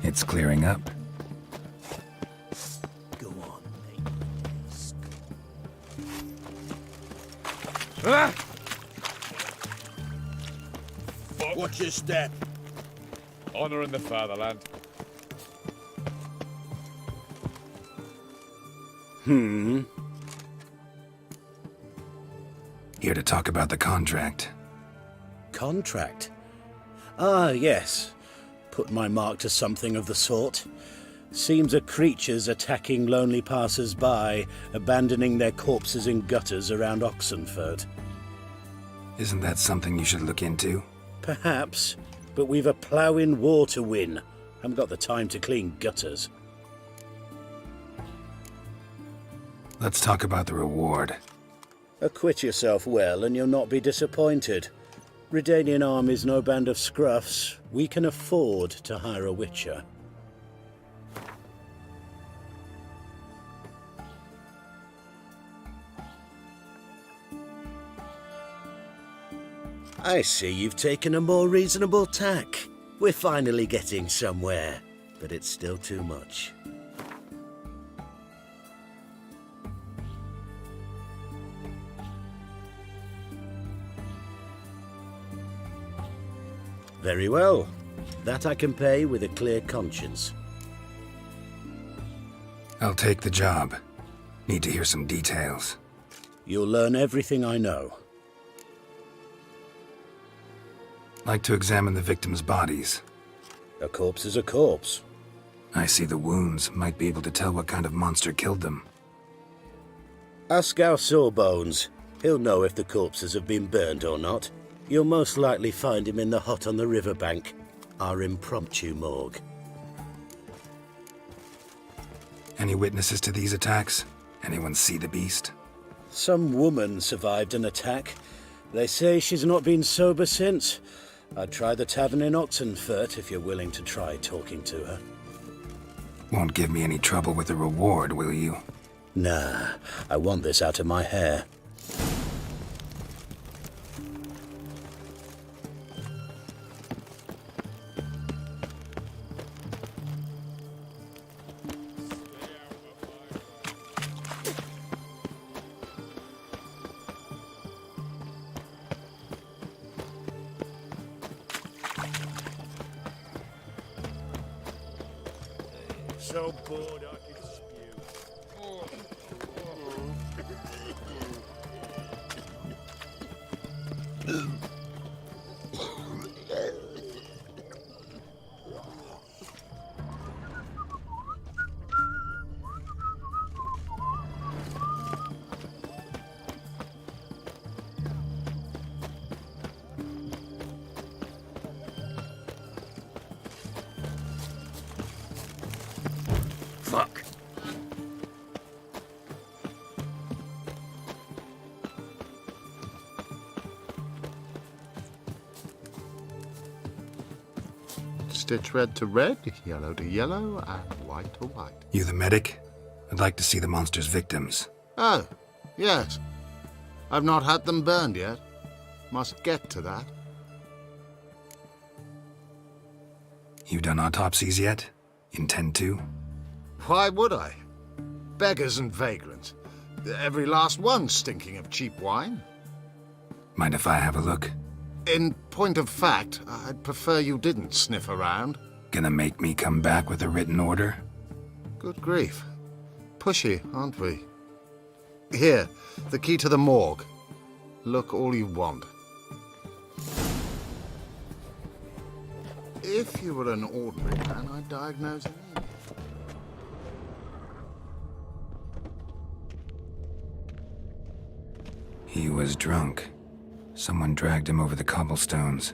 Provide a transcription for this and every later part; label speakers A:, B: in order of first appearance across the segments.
A: It's clearing up.
B: Go on, mate.
C: Ah!
B: Watch your step.
C: Honor in the fatherland.
A: Here to talk about the contract.
B: Contract? Ah, yes. Put my mark to something of the sort. Seems a creature's attacking lonely passers-by, abandoning their corpses in gutters around Oxenford.
A: Isn't that something you should look into?
B: Perhaps, but we've a ploughing war to win. Haven't got the time to clean gutters.
A: Let's talk about the reward.
B: Acquit yourself well and you'll not be disappointed. Redanian army's no band of scruffs. We can afford to hire a witcher. I see you've taken a more reasonable tack. We're finally getting somewhere, but it's still too much. Very well. That I can pay with a clear conscience.
A: I'll take the job. Need to hear some details.
B: You'll learn everything I know.
A: Like to examine the victims' bodies.
B: A corpse is a corpse.
A: I see the wounds. Might be able to tell what kind of monster killed them.
B: Ask our Sawbones. He'll know if the corpses have been burned or not. You'll most likely find him in the hut on the riverbank, our impromptu morgue.
A: Any witnesses to these attacks? Anyone see the beast?
B: Some woman survived an attack. They say she's not been sober since. I'd try the tavern in Oxenfurt if you're willing to try talking to her.
A: Won't give me any trouble with the reward, will you?
B: Nah, I want this out of my hair.
D: So bored I could spew.
B: Fuck.
D: Stitch red to red, yellow to yellow, and white to white.
A: You the medic? I'd like to see the monster's victims.
D: Oh, yes. I've not had them burned yet. Must get to that.
A: You've done autopsies yet? Intend to?
D: Why would I? Beggars and vagrants. Every last one stinking of cheap wine.
A: Mind if I have a look?
D: In point of fact, I'd prefer you didn't sniff around.
A: Gonna make me come back with a written order?
D: Good grief. Pushy, aren't we? Here, the key to the morgue. Look all you want. If you were an ordinary man, I'd diagnose him.
A: He was drunk. Someone dragged him over the cobblestones.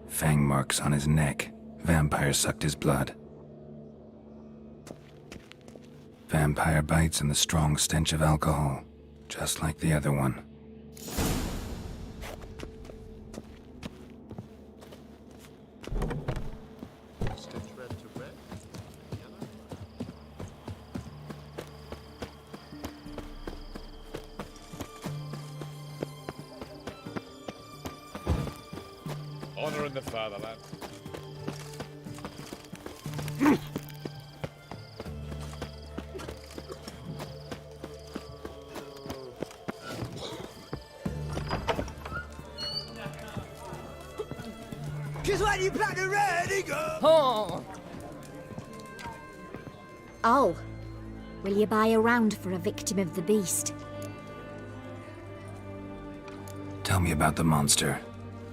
A: Fang marks on his neck. Vampire sucked his blood. Vampire bites and the strong stench of alcohol, just like the other one.
D: Stitch red to red, yellow.
C: Honor in the fatherland.
E: Oh, will you buy a round for a victim of the beast?
A: Tell me about the monster.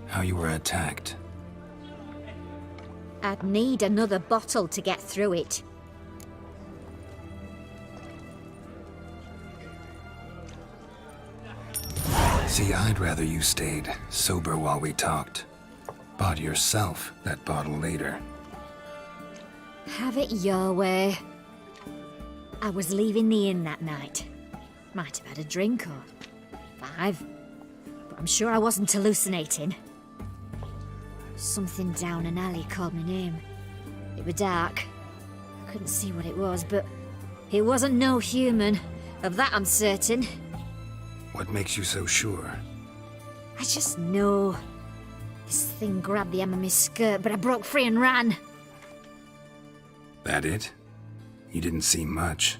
A: How you were attacked.
E: I'd need another bottle to get through it.
A: See, I'd rather you stayed sober while we talked. Bought yourself that bottle later.
E: Have it your way. I was leaving the inn that night. Might have had a drink or 5. But I'm sure I wasn't hallucinating. Something down an alley called my name. It was dark. I couldn't see what it was, but it wasn't no human. Of that I'm certain.
A: What makes you so sure?
E: I just know. This thing grabbed the hem of my skirt, but I broke free and ran.
A: That it? You didn't see much.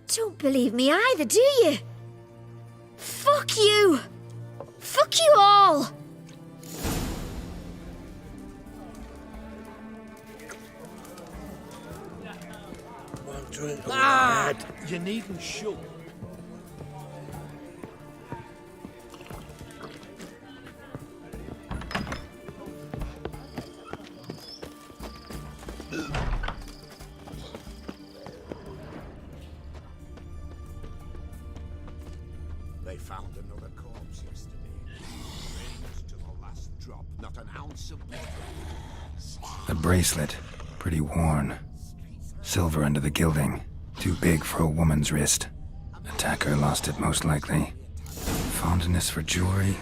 E: Don't believe me either, do you? Fuck you! Fuck you all!
B: One drink, lad.
F: You needn't shoot.
G: They found another corpse yesterday. Raised to the last drop, not an ounce of blood.
A: A bracelet, pretty worn. Silver under the gilding, too big for a woman's wrist. Attacker lost it most likely. Fondness for jewelry,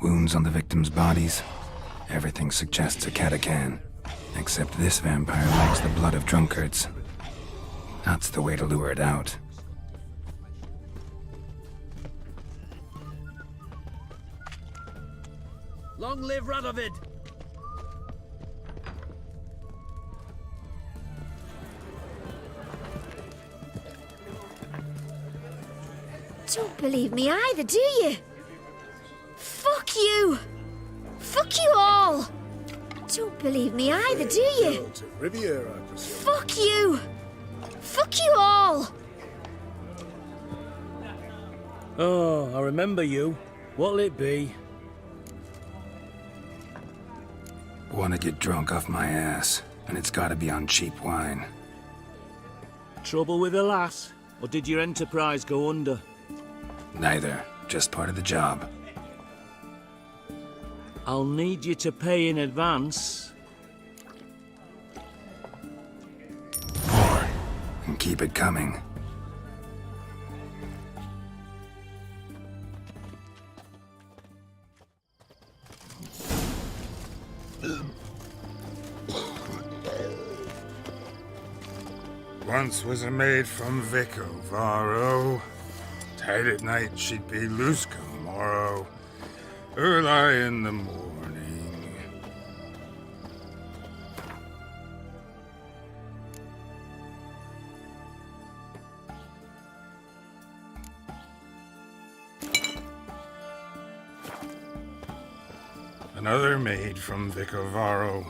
A: wounds on the victims' bodies. Everything suggests a catacan. Except this vampire likes the blood of drunkards. That's the way to lure it out.
F: Long live Radovid!
E: Don't believe me either, do you? Fuck you! Fuck you all! Don't believe me either, do you? Fuck you! Fuck you all!
B: Oh, I remember you. What'll it be?
A: Wanna get drunk off my ass, and it's gotta be on cheap wine.
F: Trouble with the lass? Or did your enterprise go under?
A: Neither, just part of the job.
F: I'll need you to pay in advance.
A: Pour, and keep it coming.
H: Once was a maid from Vicovaro. Tight at night she'd be loose come morrow. Early in the morning. Another maid from Vicovaro.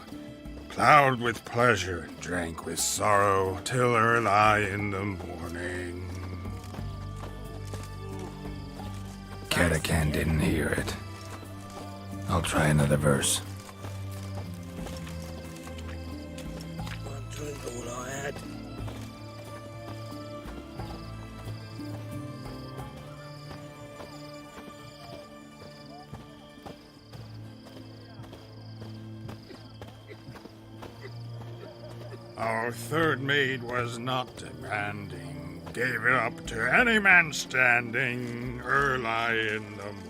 H: Plowed with pleasure, drank with sorrow, till early in the morning.
A: Catacan didn't hear it. I'll try another verse.
B: One drink, all I had.
H: Our third maid was not demanding, gave it up to any man standing, early in the morning.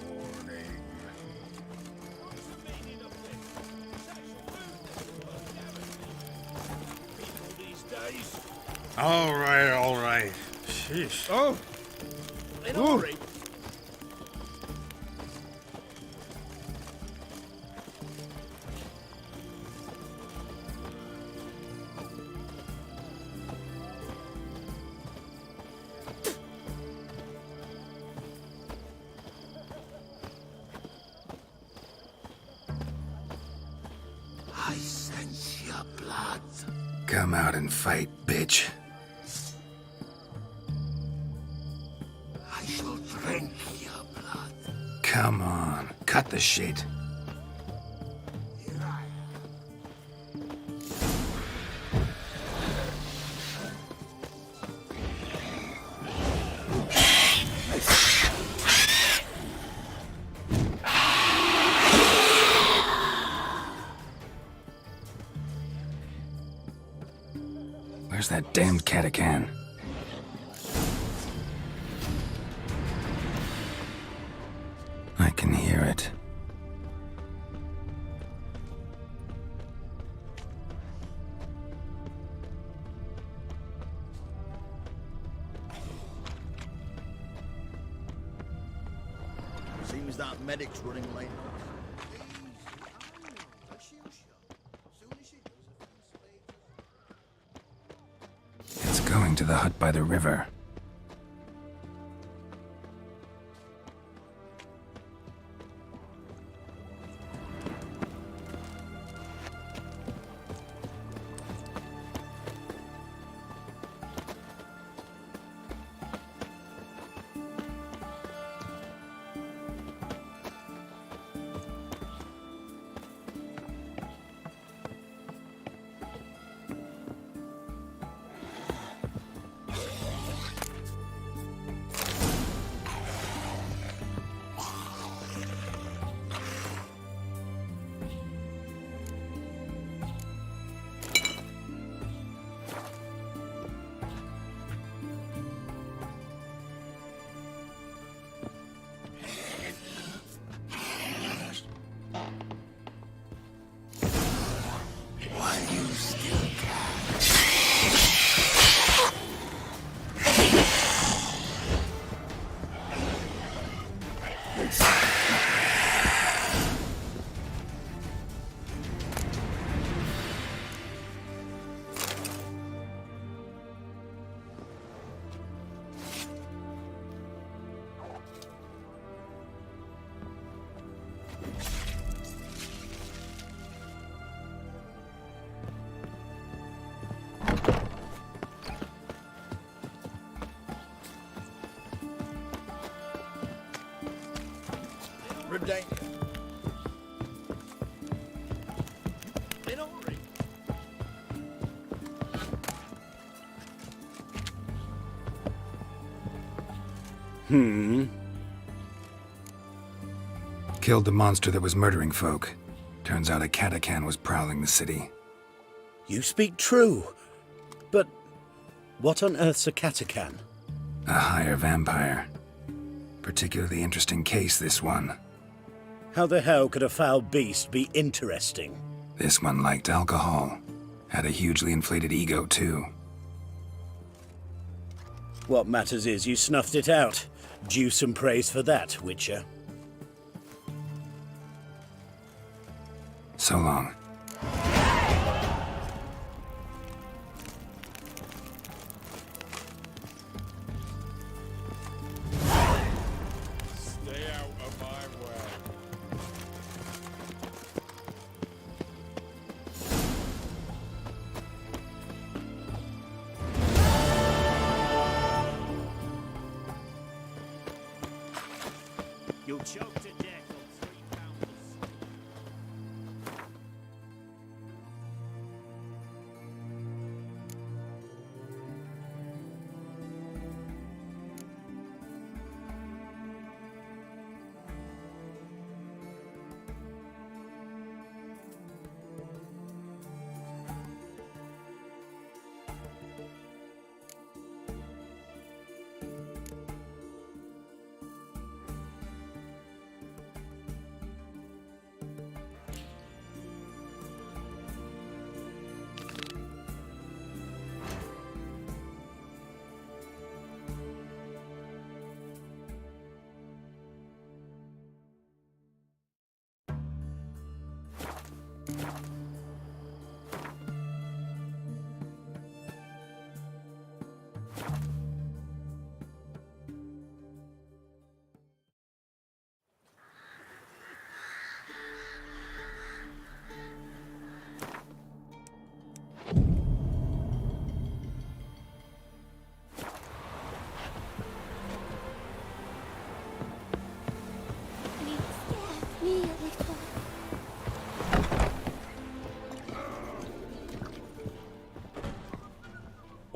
H: All right. Sheesh.
F: Oh! In a hurry.
A: Come out and fight, bitch.
G: I shall drink your blood.
A: Come on, cut the shit. Where's that damned catachan? I can hear it.
I: Seems that medic's running late.
A: It's going to the hut by the river.
I: REDengine.
A: Killed the monster that was murdering folk. Turns out a catachan was prowling the city.
B: You speak true. But what on earth's a catachan?
A: A higher vampire. Particularly interesting case, this one.
B: How the hell could a foul beast be interesting?
A: This one liked alcohol. Had a hugely inflated ego, too.
B: What matters is you snuffed it out. Due some praise for that, Witcher.
A: So long.
C: Stay out of my way.
F: You'll choke to death on 3 pounders.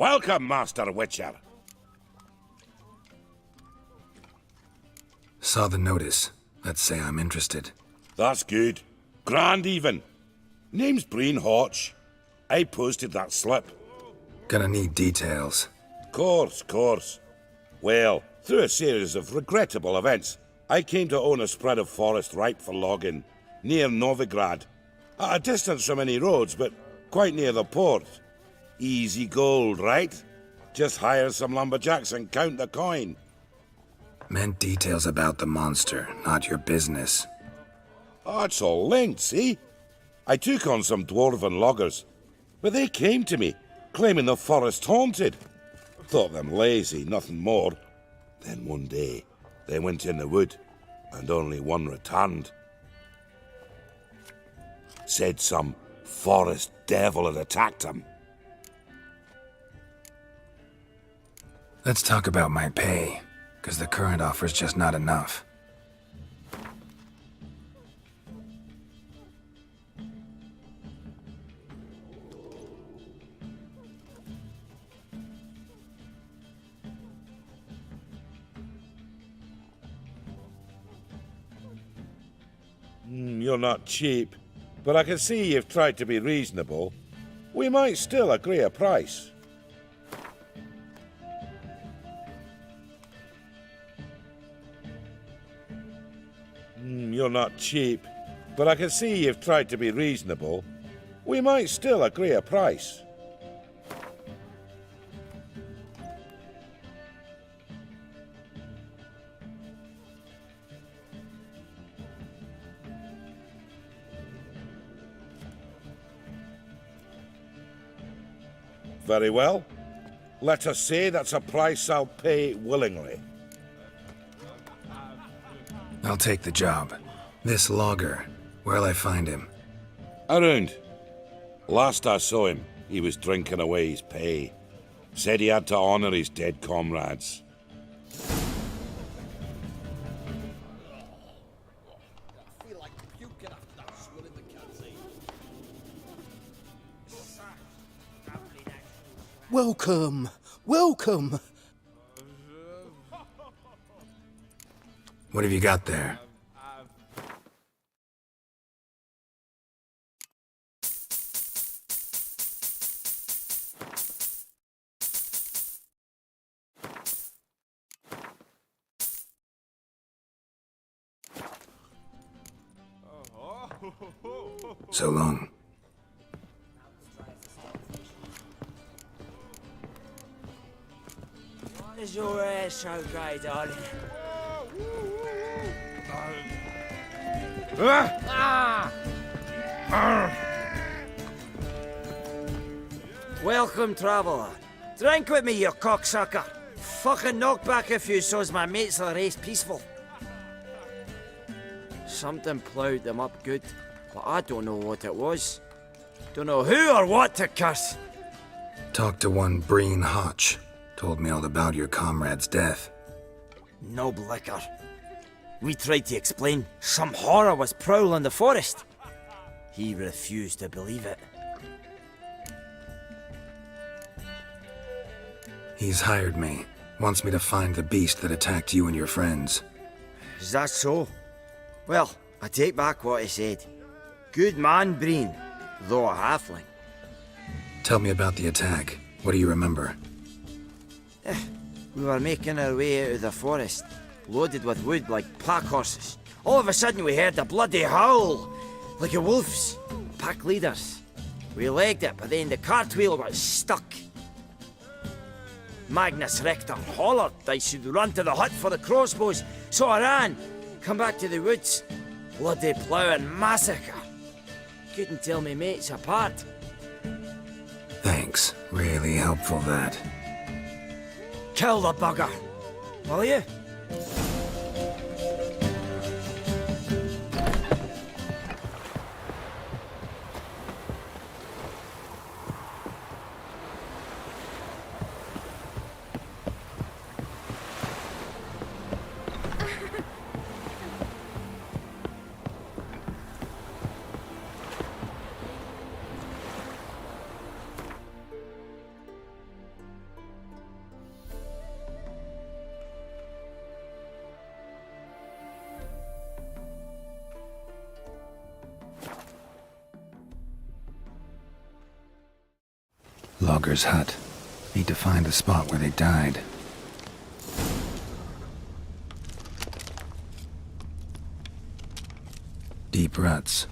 G: Welcome, Master Witcher.
A: Saw the notice. Let's say I'm interested.
G: That's good. Grand even. Name's Breen Hotch. I posted that slip.
A: Gonna need details.
G: Course. Well, through a series of regrettable events, I came to own a spread of forest ripe for logging, near Novigrad. At a distance from any roads, but quite near the port. Easy gold, right? Just hire some lumberjacks and count the coin.
A: Meant details about the monster, not your business.
G: Oh, it's all linked, see? I took on some dwarven loggers, but they came to me, claiming the forest haunted. Thought them lazy, nothing more. Then one day, they went in the wood, and only one returned. Said some forest devil had attacked him.
A: Let's talk about my pay, because the current offer's just not enough.
G: You're not cheap, but I can see you've tried to be reasonable. We might still agree a price. You're not cheap, but I can see you've tried to be reasonable. We might still agree a price. Very well. Let us say that's a price I'll pay willingly.
A: I'll take the job. This logger, where'll I find him?
G: Around. Last I saw him, he was drinking away his pay. Said he had to honor his dead comrades.
B: Welcome.
A: What have you got there? So long.
J: What is your show guy, darling? Welcome, traveller. Drink with me, you cocksucker. Fucking knock back a few so's my mates will race peaceful. Something ploughed them up good, but I don't know what it was. Don't know who or what to curse.
A: Talked to one Breen Hotch. Told me all about your comrade's death.
J: No blicker. We tried to explain some horror was prowling the forest. He refused to believe it.
A: He's hired me. Wants me to find the beast that attacked you and your friends.
J: Is that so? Well, I take back what I said. Good man, Breen, though a halfling.
A: Tell me about the attack. What do you remember?
J: We were making our way out of the forest, loaded with wood like pack horses. All of a sudden we heard a bloody howl, like a wolf's. Pack leaders. We legged it, but then the cartwheel was stuck. Magnus Rector hollered I should run to the hut for the crossbows, so I ran. Come back to the woods. Bloody ploughing massacre. Couldn't tell me mates apart.
A: Thanks. Really helpful, that.
J: Kill the bugger, will you?
A: Logger's hut. Need to find the spot where they died. Deep ruts.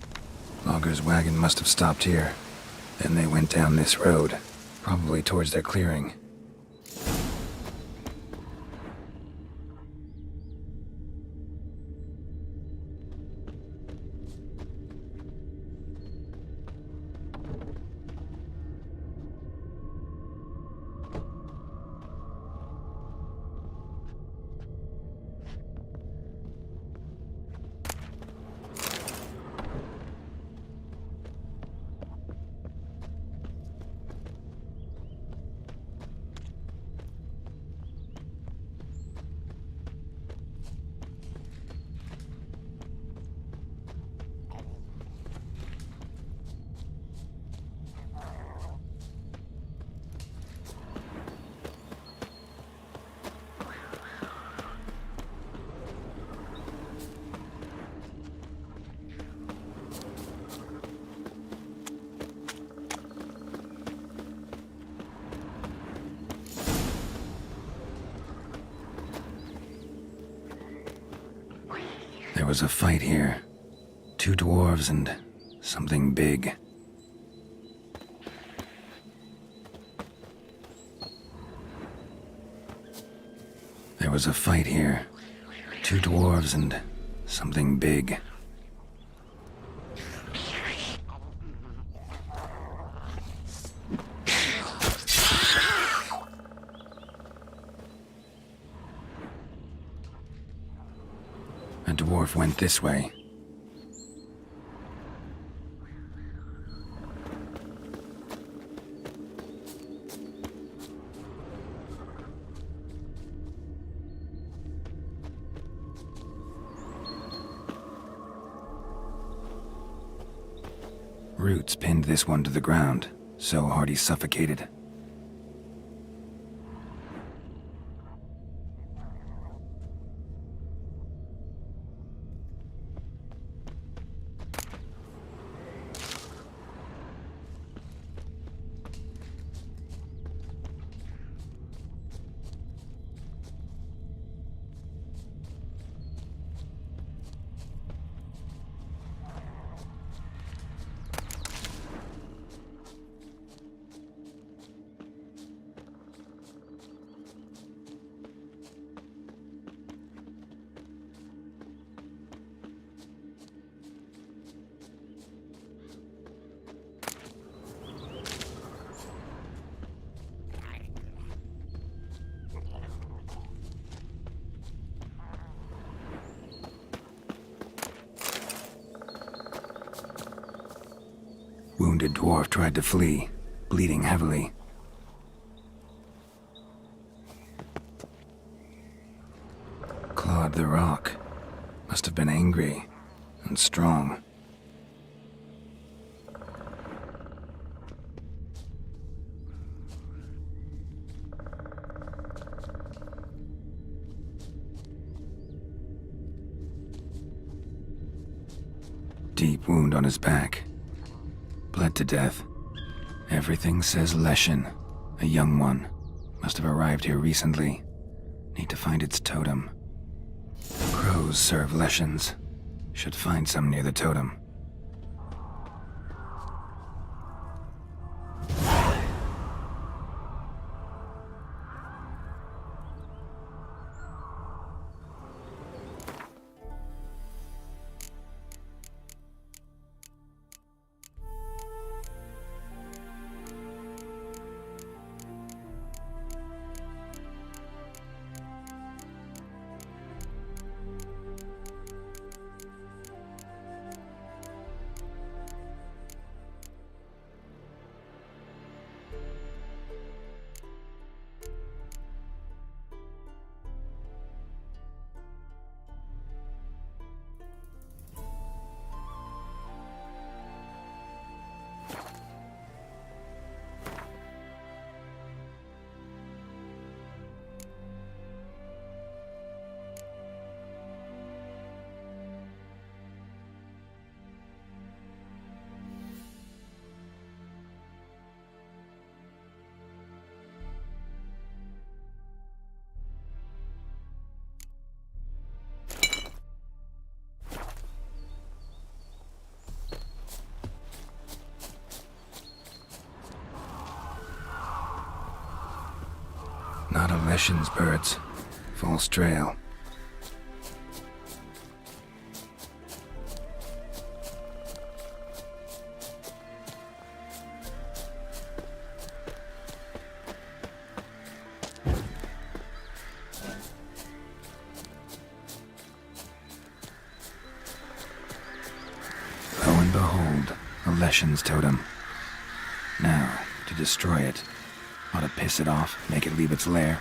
A: Logger's wagon must have stopped here. Then they went down this road, probably towards their clearing. There was a fight here. 2 dwarves and something big. There was a fight here. 2 dwarves and something big. A dwarf went this way. Roots pinned this one to the ground, so hard he suffocated. Wounded dwarf tried to flee, bleeding heavily. Clawed the rock. Must have been angry and strong. Deep wound on his back. Bled to death. Everything says Leshen, a young one. Must have arrived here recently. Need to find its totem. Crows serve Leshens. Should find some near the totem. Not a Leshen's birds. False trail. Lo and behold, a Leshen's totem. Now, to destroy it. Ought to piss it off, make it leave its lair.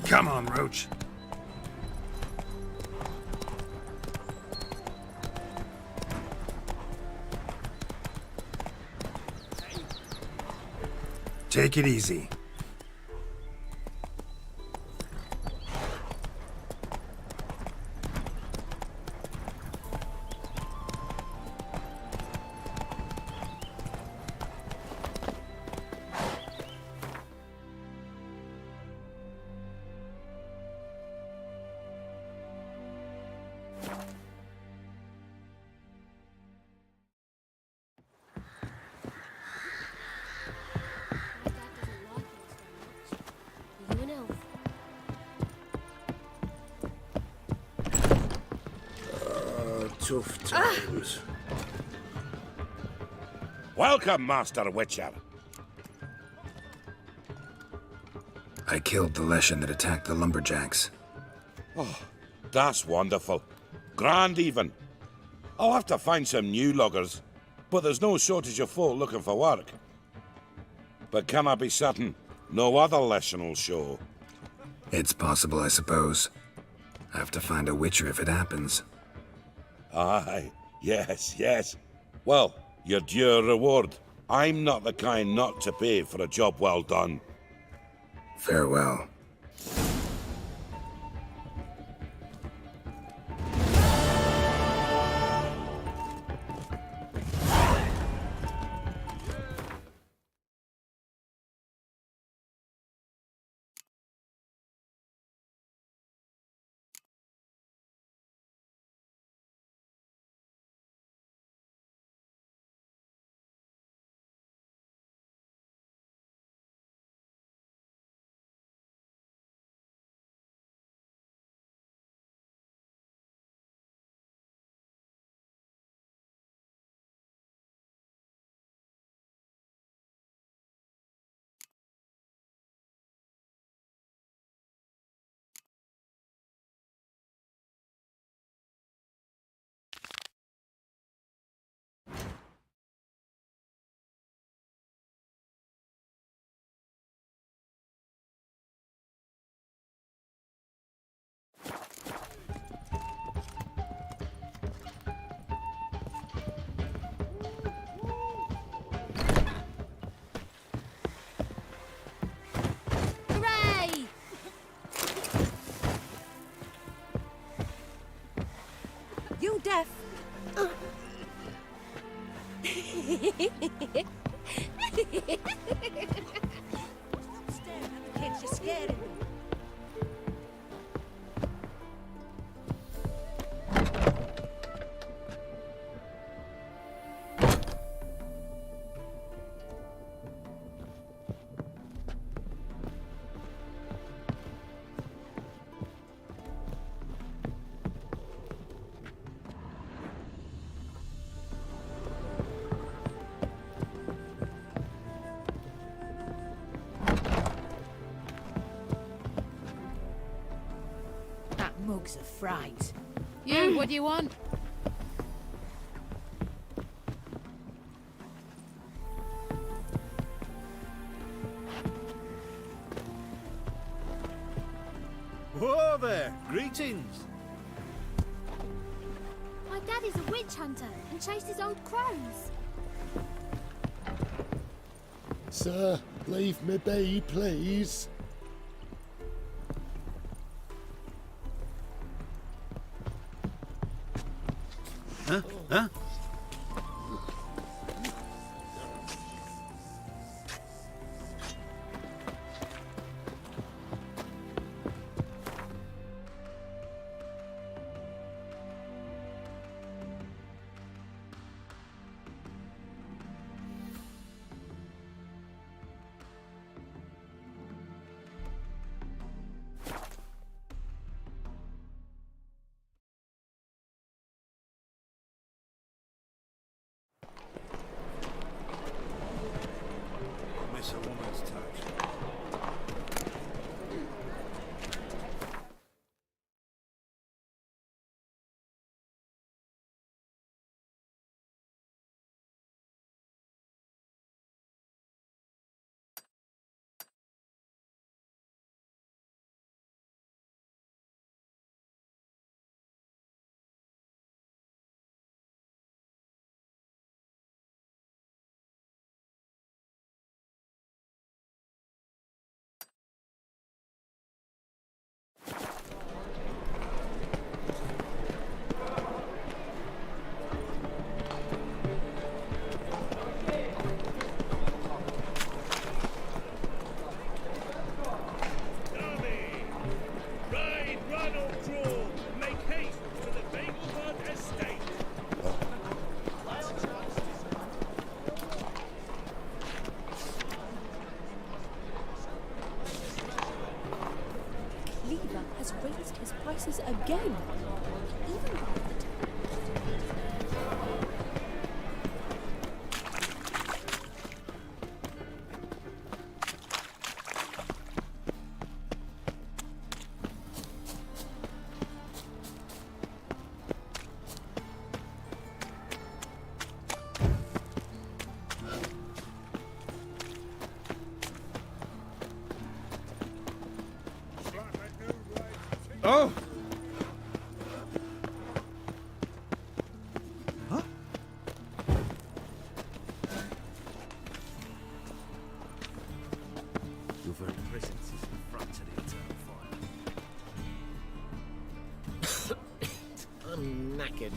H: Come on, Roach. take it easy.
B: Tough times.
G: Welcome, Master Witcher.
A: I killed the Leshen that attacked the lumberjacks.
G: Oh, that's wonderful. Grand, even. I'll have to find some new loggers, but there's no shortage of folk looking for work. But can I be certain no other Leshen will show?
A: It's possible, I suppose. I have to find a Witcher if it happens.
G: Aye, yes. Well, your due reward. I'm not the kind not to pay for a job well done.
A: Farewell.
E: You deaf? Kids, you're scaring me. Mug's a fright.
K: You, what do you want?
I: Whoa there! Greetings!
L: My daddy's a witch hunter and chases old crows.
M: Sir, leave me be, please.
B: Huh?
K: lever has raised his prices again. Even by the
H: Oh!
I: Huh? Your very presence is an affront to the eternal fire.
B: I'm knackered.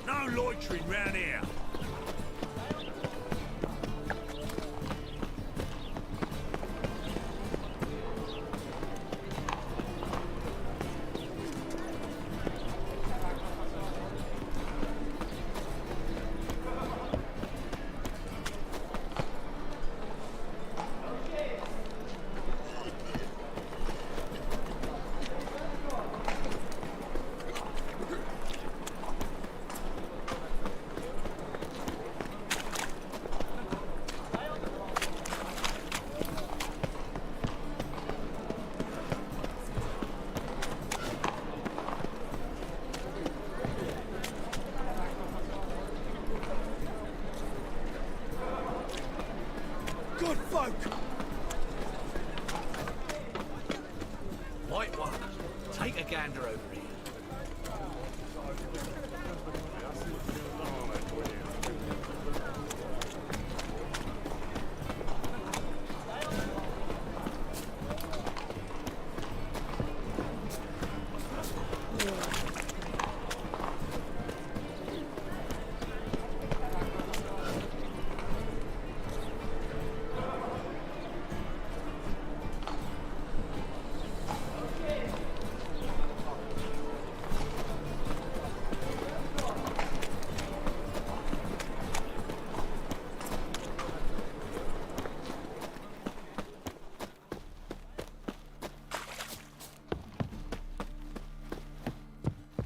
I: No loitering round here. Good folk! White one, take a gander over here.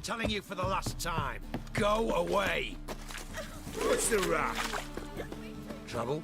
I: Telling you for the last time, go away! What's the rush? Trouble?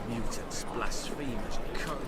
I: Mutants, blasphemers, cowards.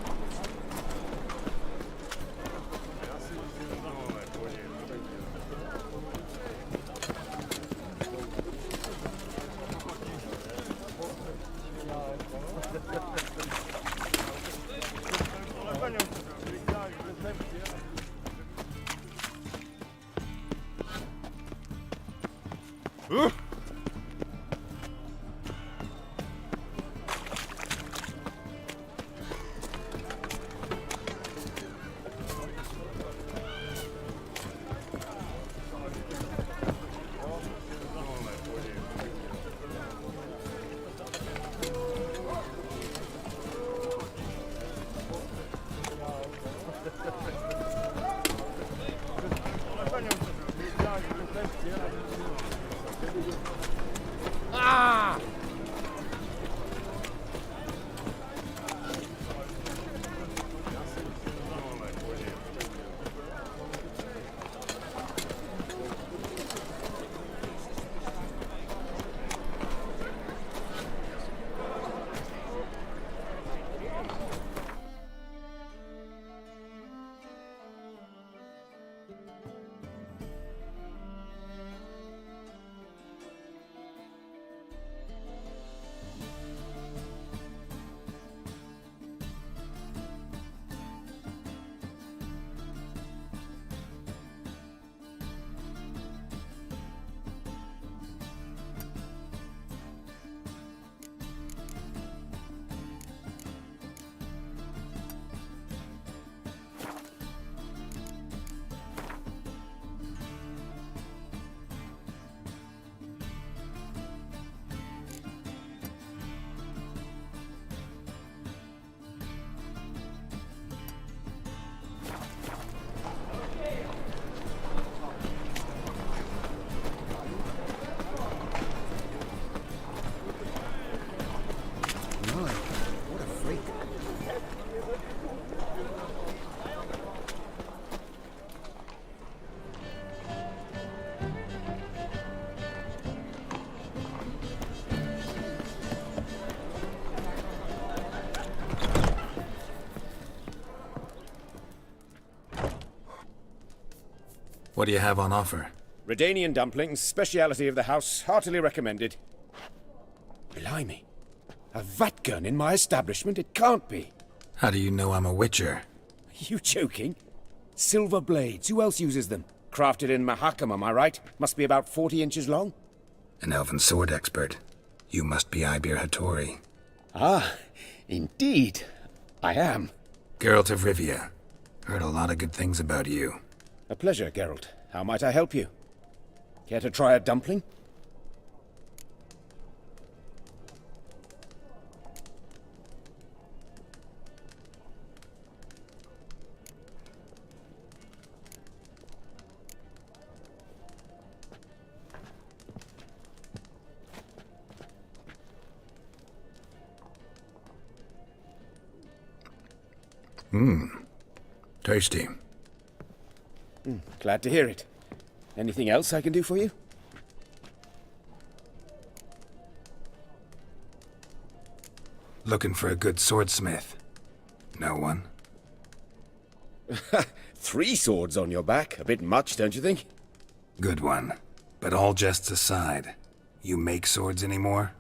I: Ah!
A: What do you have on offer?
I: Redanian dumplings, speciality of the house, heartily recommended. Blimey. A vatgun in my establishment? It can't be.
A: How do you know I'm a witcher?
I: Are you joking? Silver blades, who else uses them? Crafted in Mahakam, am I right? Must be about 40 inches long?
A: An elven sword expert. You must be Ibir Hattori.
I: Ah, indeed. I am.
A: Geralt of Rivia. Heard a lot of good things about you.
I: A pleasure, Geralt. How might I help you? Care to try a dumpling?
A: Tasty.
I: Glad to hear it. Anything else I can do for you?
A: Looking for a good swordsmith. No one?
I: 3 swords on your back. A bit much, don't you think?
A: Good one. But all jests aside, you make swords anymore?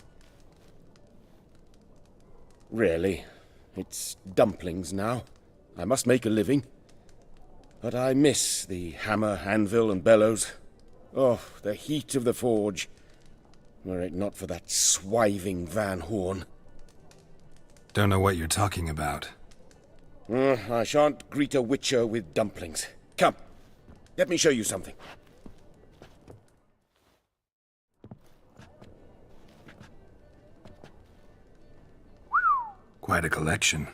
I: Really. It's dumplings now. I must make a living. But I miss the hammer, anvil, and bellows. Oh, the heat of the forge. Were it not for that swiving Van Horn.
A: Don't know what you're talking about.
I: I shan't greet a witcher with dumplings. Come, let me show you something.
A: Quite a collection.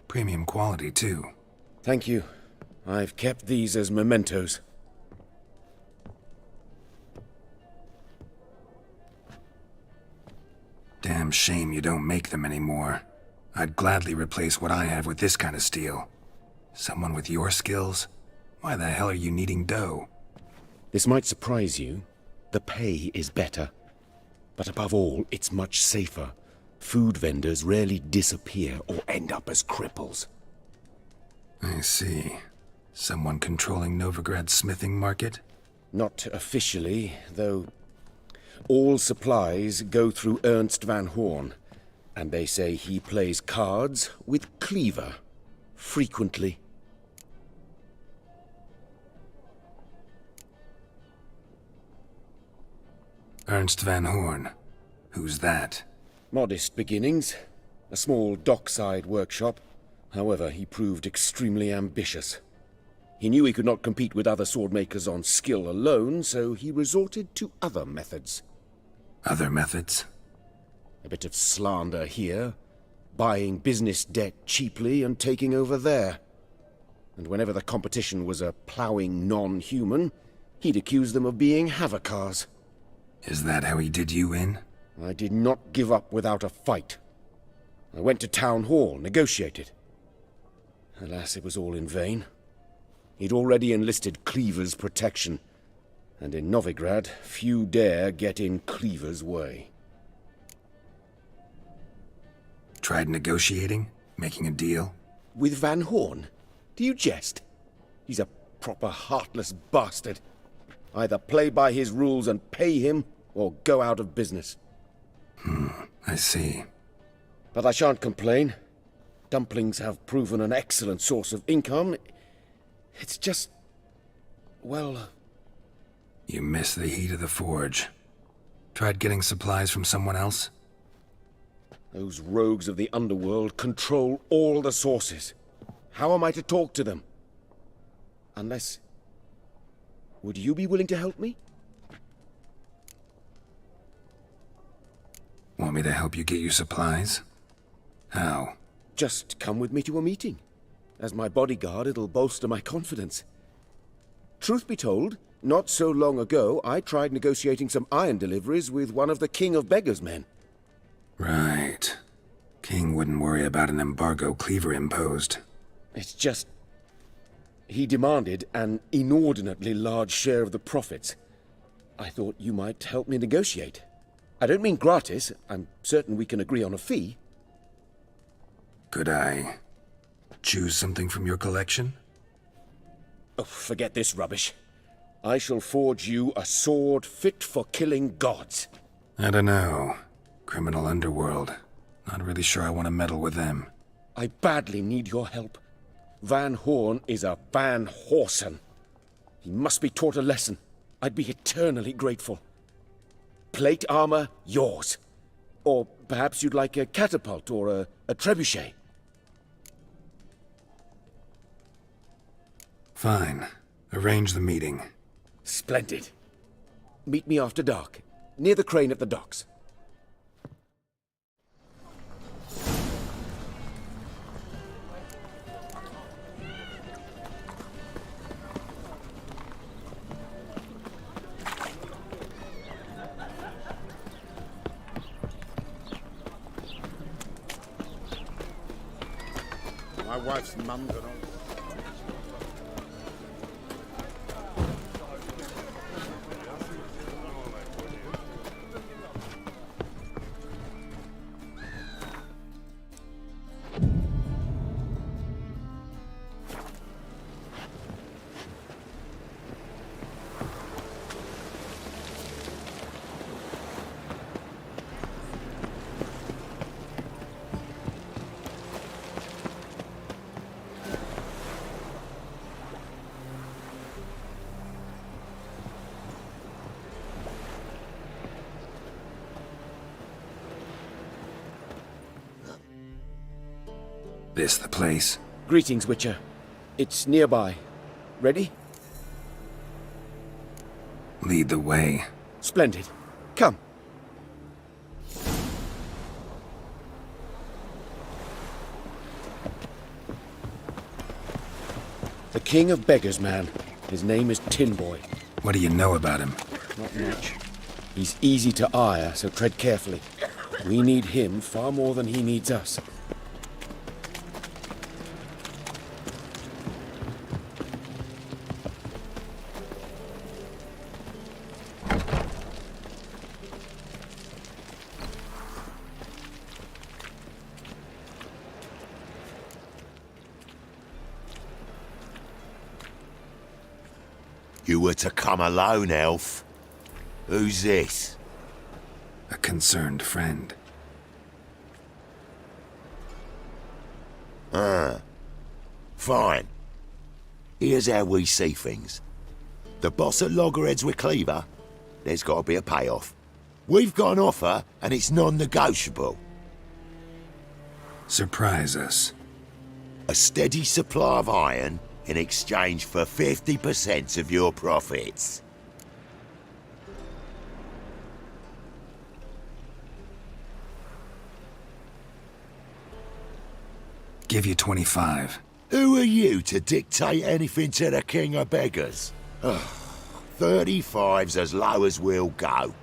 A: Premium quality, too.
I: Thank you. I've kept these as mementos.
A: Damn shame you don't make them anymore. I'd gladly replace what I have with this kind of steel. Someone with your skills? Why the hell are you needing dough?
I: This might surprise you. The pay is better. But above all, it's much safer. Food vendors rarely disappear or end up as cripples.
A: I see. Someone controlling Novigrad's smithing market?
I: Not officially, though all supplies go through Ernst Van Horn, and they say he plays cards with Cleaver, frequently.
A: Ernst Van Horn. Who's that?
I: Modest beginnings. A small dockside workshop. However, he proved extremely ambitious. He knew he could not compete with other swordmakers on skill alone, so he resorted to other methods.
A: Other methods?
I: A bit of slander here, buying business debt cheaply and taking over there. And whenever the competition was a ploughing non-human, he'd accuse them of being Havocars.
A: Is that how he did you in?
I: I did not give up without a fight. I went to Town Hall, negotiated. Alas, it was all in vain. He'd already enlisted Cleaver's protection, and in Novigrad, few dare get in Cleaver's way.
A: Tried negotiating? Making a deal?
I: With Van Horn? Do you jest? He's a proper heartless bastard. Either play by his rules and pay him, or go out of business.
A: I see.
I: But I shan't complain. Dumplings have proven an excellent source of income. It's just... well...
A: You miss the heat of the forge. Tried getting supplies from someone else?
I: Those rogues of the underworld control all the sources. How am I to talk to them? Unless... Would you be willing to help me?
A: Want me to help you get you supplies? How?
I: Just come with me to a meeting. As my bodyguard, it'll bolster my confidence. Truth be told, not so long ago, I tried negotiating some iron deliveries with one of the King of Beggars' men.
A: Right. King wouldn't worry about an embargo Cleaver imposed.
I: It's just... he demanded an inordinately large share of the profits. I thought you might help me negotiate. I don't mean gratis. I'm certain we can agree on a fee.
A: Could I choose something from your collection?
I: Oh, forget this rubbish. I shall forge you a sword fit for killing gods.
A: I don't know. Criminal underworld. Not really sure I want to meddle with them.
I: I badly need your help. Van Horn is a Van Horsen. He must be taught a lesson. I'd be eternally grateful. Plate armor, yours. Or perhaps you'd like a catapult or a trebuchet.
A: Fine. Arrange the meeting.
I: Splendid. Meet me after dark, near the crane at the docks.
H: My wife's mum's and all.
A: This the place?
I: Greetings, Witcher. It's nearby. Ready?
A: Lead the way.
I: Splendid. Come. The king of beggars, man. His name is Tin Boy.
A: What do you know about him?
I: Not much. He's easy to ire, so tread carefully. We need him far more than he needs us.
N: You were to come alone, elf. Who's this?
A: A concerned friend.
N: Fine. Here's how we see things. The boss at Loggerheads with Cleaver, there's got to be a payoff. We've got an offer, and it's non-negotiable.
A: Surprise us.
N: A steady supply of iron in exchange for 50% of your profits.
A: Give you 25.
N: Who are you to dictate anything to the king of beggars? 35's as low as we'll go.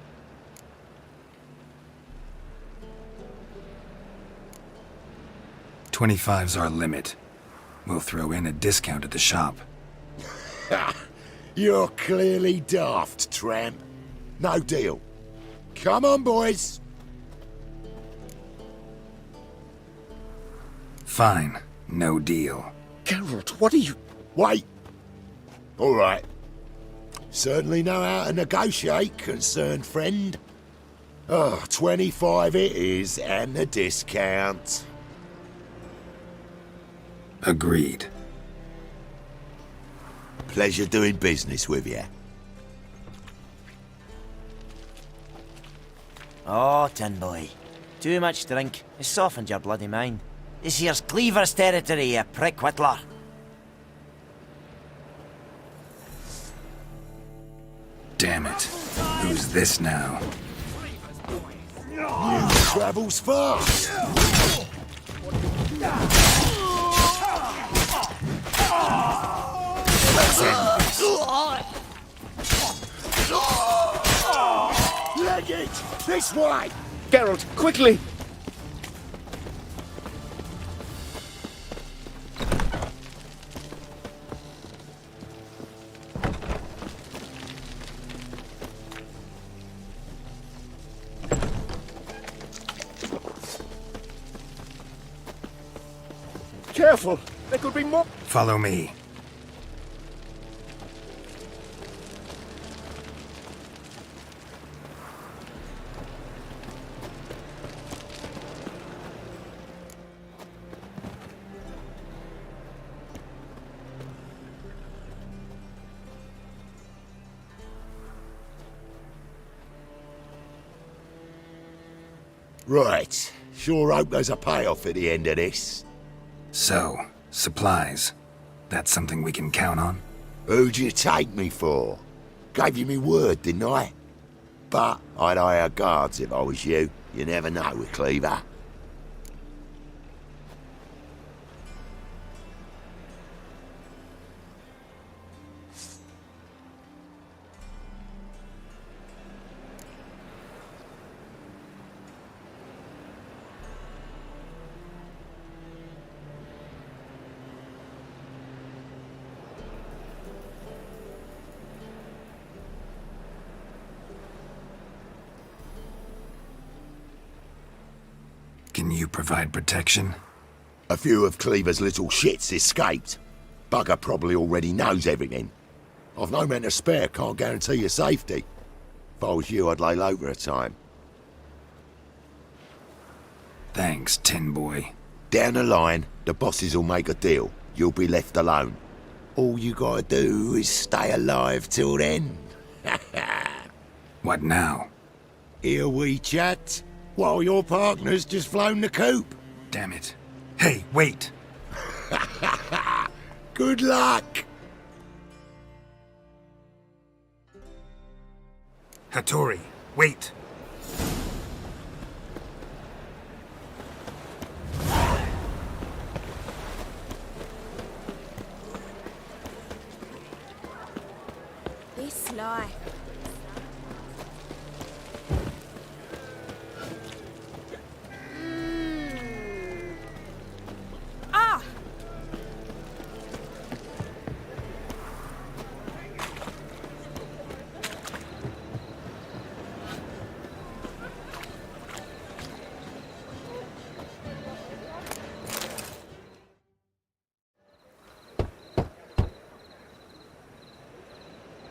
A: $25's our limit. We'll throw in a discount at the shop.
N: You're clearly daft, tramp. No deal. Come on, boys.
A: Fine. No deal.
I: Geralt, what are you...
N: Wait. All right. Certainly know how to negotiate, concerned friend. 25 it is, and the discount.
A: Agreed.
N: Pleasure doing business with you.
J: Oh, Tin Boy. Too much drink. It's softened your bloody mind. This here's Cleaver's territory, you prick whittler.
A: Damn it. Who's this now?
N: News travels fast.
A: Let's end this.
N: Leg it! This way!
I: Geralt, quickly! Careful! There could be more...
A: Follow me.
N: Right. Sure hope there's a payoff at the end of this.
A: So, supplies. That's something we can count on?
N: Who'd you take me for? Gave you me word, didn't I? But I'd hire guards if I was you. You never know with Cleaver.
A: Can you provide protection?
N: A few of Cleaver's little shits escaped. Bugger probably already knows everything. I've no men to spare, can't guarantee your safety. If I was you, I'd lay low for a time.
A: Thanks, Tin Boy.
N: Down the line, the bosses will make a deal. You'll be left alone. All you gotta do is stay alive till then.
A: What now?
N: Here we chat, while your partner's just flown the coop.
A: Damn it. Hey, wait!
N: Good luck!
A: Hattori, wait!
K: Be sly. Ah!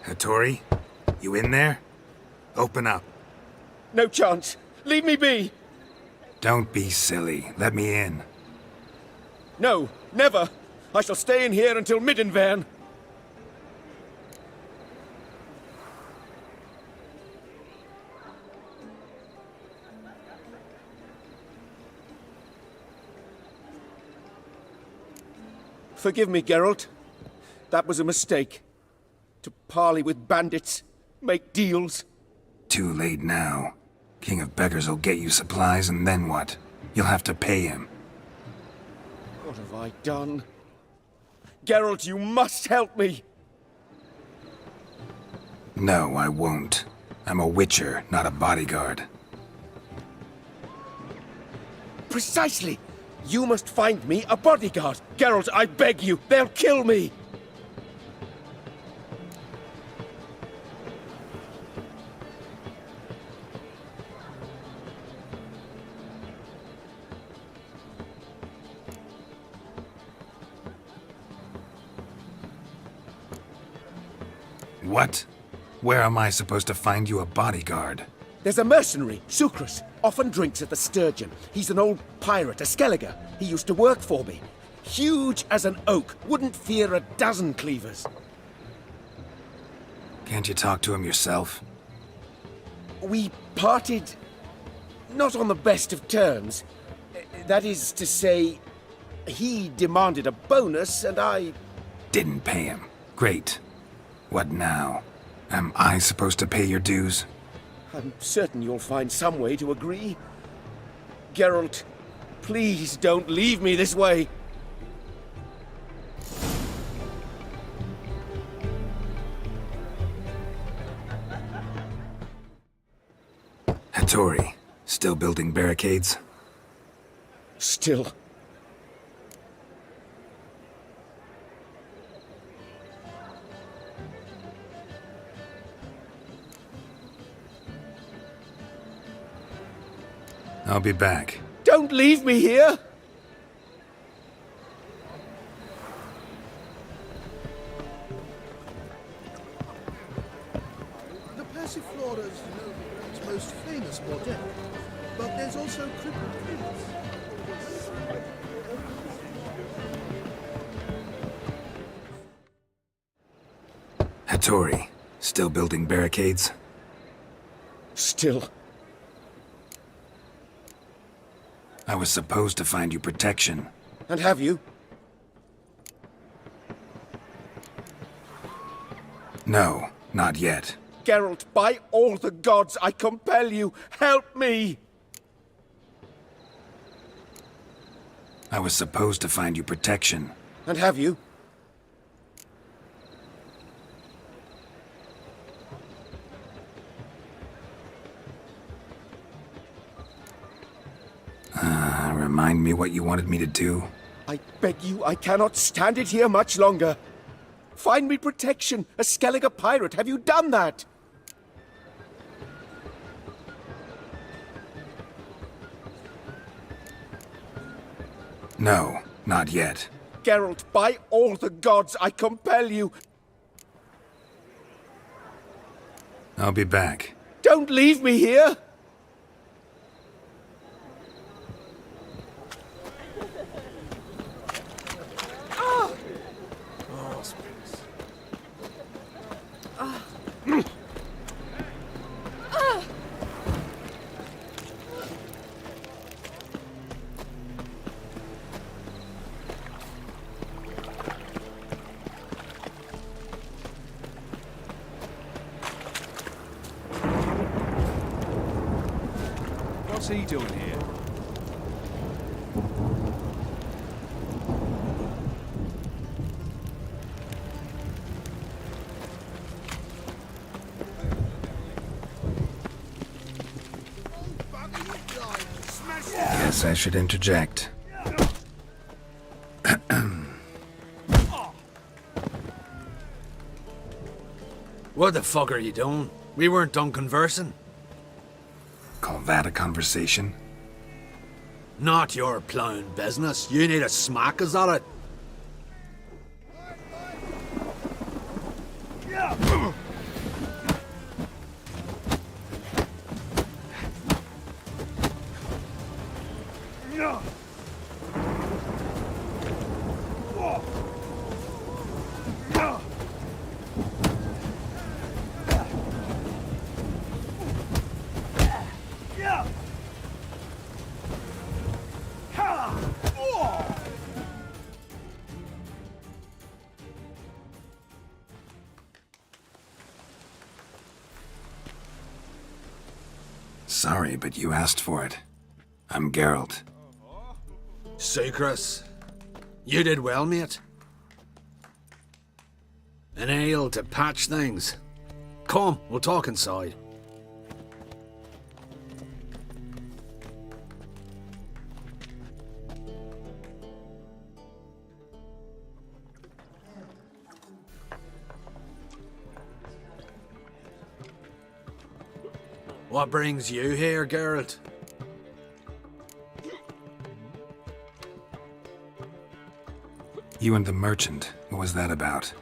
A: Hattori, you in there? Open up.
I: No chance. Leave me be.
A: Don't be silly. Let me in.
I: No, never. I shall stay in here until Middenvern. Forgive me, Geralt. That was a mistake. To parley with bandits, make deals.
A: Too late now. King of Beggars will get you supplies, and then what? You'll have to pay him.
I: What have I done? Geralt, you must help me!
A: No, I won't. I'm a witcher, not a bodyguard.
I: Precisely! You must find me a bodyguard. Geralt, I beg you, they'll kill me!
A: What? Where am I supposed to find you a bodyguard?
I: There's a mercenary, Sucrus, often drinks at the Sturgeon. He's an old pirate, a Skelliger. He used to work for me. Huge as an oak, wouldn't fear a dozen cleavers.
A: Can't you talk to him yourself?
I: We parted not on the best of terms. That is to say, he demanded a bonus and I...
A: Didn't pay him. Great. What now? Am I supposed to pay your dues?
I: I'm certain you'll find some way to agree. Geralt, please don't leave me this way.
A: Hattori, still building barricades?
I: Still.
A: I'll be back.
I: Don't leave me here!
M: The Passiflora is its most famous motet, but there's also crippled trees.
A: Hattori, still building barricades?
I: Still.
A: I was supposed to find you protection.
I: And have you?
A: No, not yet.
I: Geralt, by all the gods, I compel you, help me!
A: I was supposed to find you protection.
I: And have you?
A: Remind me what you wanted me to do?
I: I beg you, I cannot stand it here much longer. Find me protection, a Skellige pirate. Have you done that?
A: No, not yet.
I: Geralt, by all the gods, I compel you.
A: I'll be back.
I: Don't leave me here!
O: What's he doing here?
A: Guess I should interject.
P: What the fuck are you doing? We weren't done conversing.
A: Call that a conversation?
P: Not your plowing business. You need a smack us at it.
A: Sorry, but you asked for it. I'm Geralt.
P: Sucrus. You did well, mate. An ale to patch things. Come, we'll talk inside. What brings you here, Geralt?
A: You and the merchant, what was that about?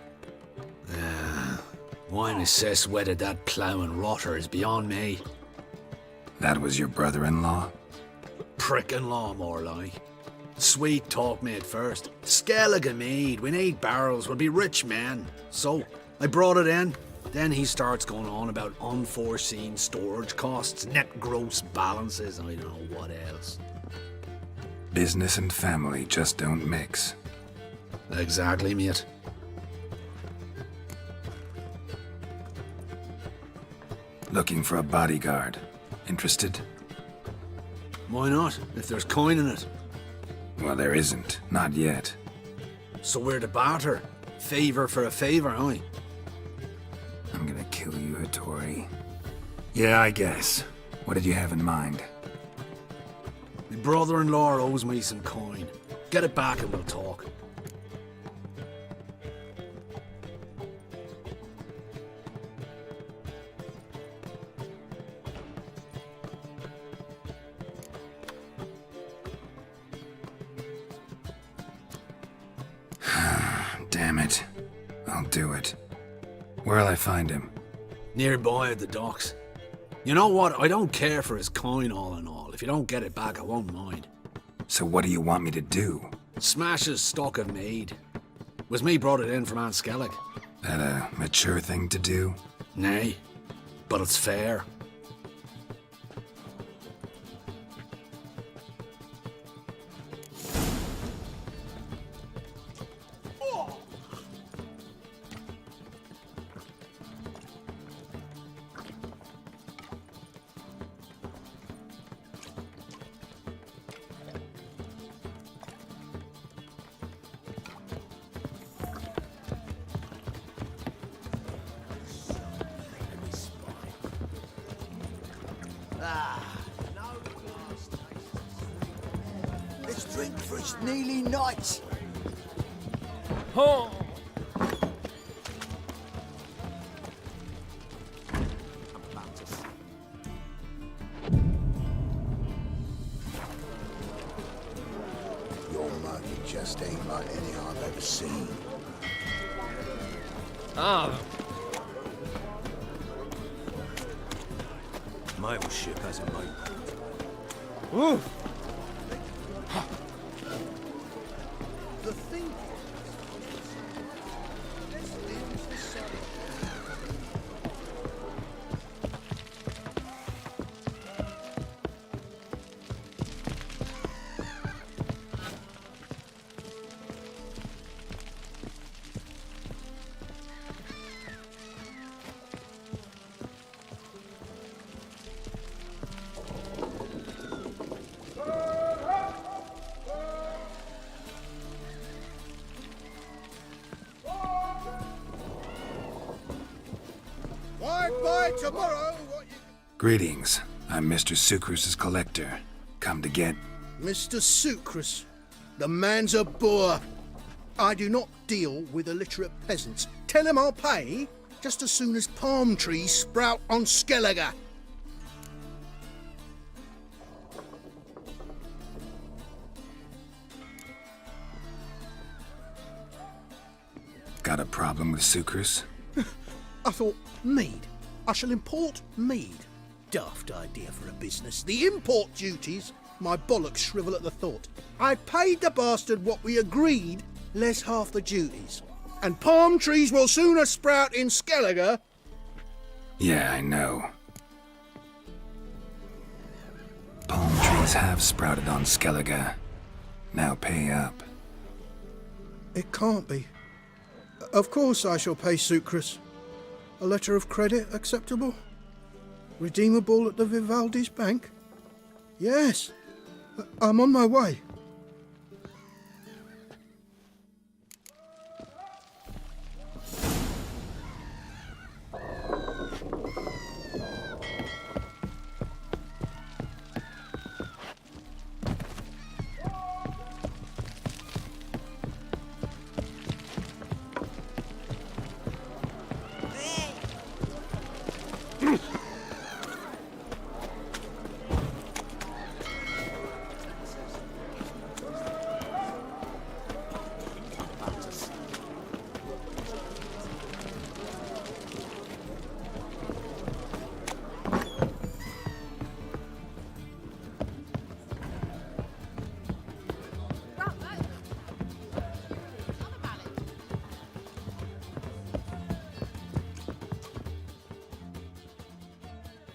P: Why an assess whether that ploughing rotter is beyond me.
A: That was your brother-in-law?
P: Prick-in-law, more like. Sweet talk me at first. Skellige mead, we need barrels, we'll be rich men. So, I brought it in. Then he starts going on about unforeseen storage costs, net gross balances, and I don't know what else.
A: Business and family just don't mix.
P: Exactly, mate.
A: Looking for a bodyguard. Interested?
P: Why not, if there's coin in it?
A: Well, there isn't. Not yet.
P: So we're to barter. Favour for a favour, aye?
A: I'm gonna kill you, Hattori. Yeah, I guess. What did you have in mind?
P: My brother-in-law owes me some coin. Get it back and we'll talk.
A: Damn it. I'll do it. Where'll I find him?
P: Nearby at the docks. You know what? I don't care for his coin all in all. If you don't get it back, I won't mind.
A: So what do you want me to do?
P: Smash his stock of mead. Was me brought it in from Aunt Skellig.
A: That a mature thing to do?
P: Nay, but it's fair.
M: Let's drink for it's nearly night.
F: Oh.
M: Your money just ain't like any I've ever seen.
F: Ah.
O: My old ship has a mate.
F: Ooh.
M: The thing by tomorrow, what you...
A: Greetings. I'm Mr. Sucrus's collector. Come to get...
M: Mr. Sucrus, the man's a boor. I do not deal with illiterate peasants. Tell him I'll pay just as soon as palm trees sprout on Skellige.
A: Got a problem with Sucrus?
M: I thought, mead. I shall import mead. Daft idea for a business. The import duties, my bollocks shrivel at the thought. I paid the bastard what we agreed, less half the duties. And palm trees will sooner sprout in Skellige.
A: Yeah, I know. Palm trees have sprouted on Skellige. Now pay up.
M: It can't be. Of course I shall pay Sucrus. A letter of credit acceptable? Redeemable at the Vivaldi's bank? Yes. I'm on my way.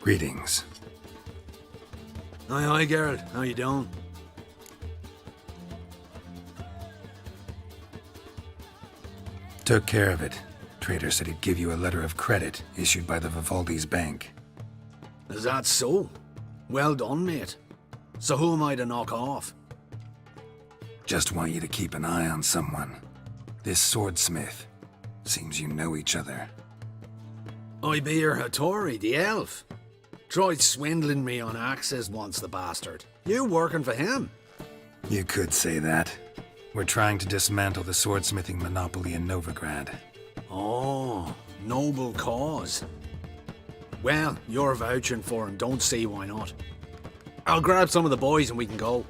A: Greetings.
P: Aye, Geralt. How you doing?
A: Took care of it. Trader said he'd give you a letter of credit issued by the Vivaldi's bank.
P: Is that so? Well done, mate. So who am I to knock off?
A: Just want you to keep an eye on someone. This swordsmith. Seems you know each other.
P: I be your Hattori, the elf. Tried swindling me on axes once, the bastard. You working for him?
A: You could say that. We're trying to dismantle the swordsmithing monopoly in Novigrad.
P: Oh, noble cause. Well, you're vouching for him, don't see why not. I'll grab some of the boys and we can go.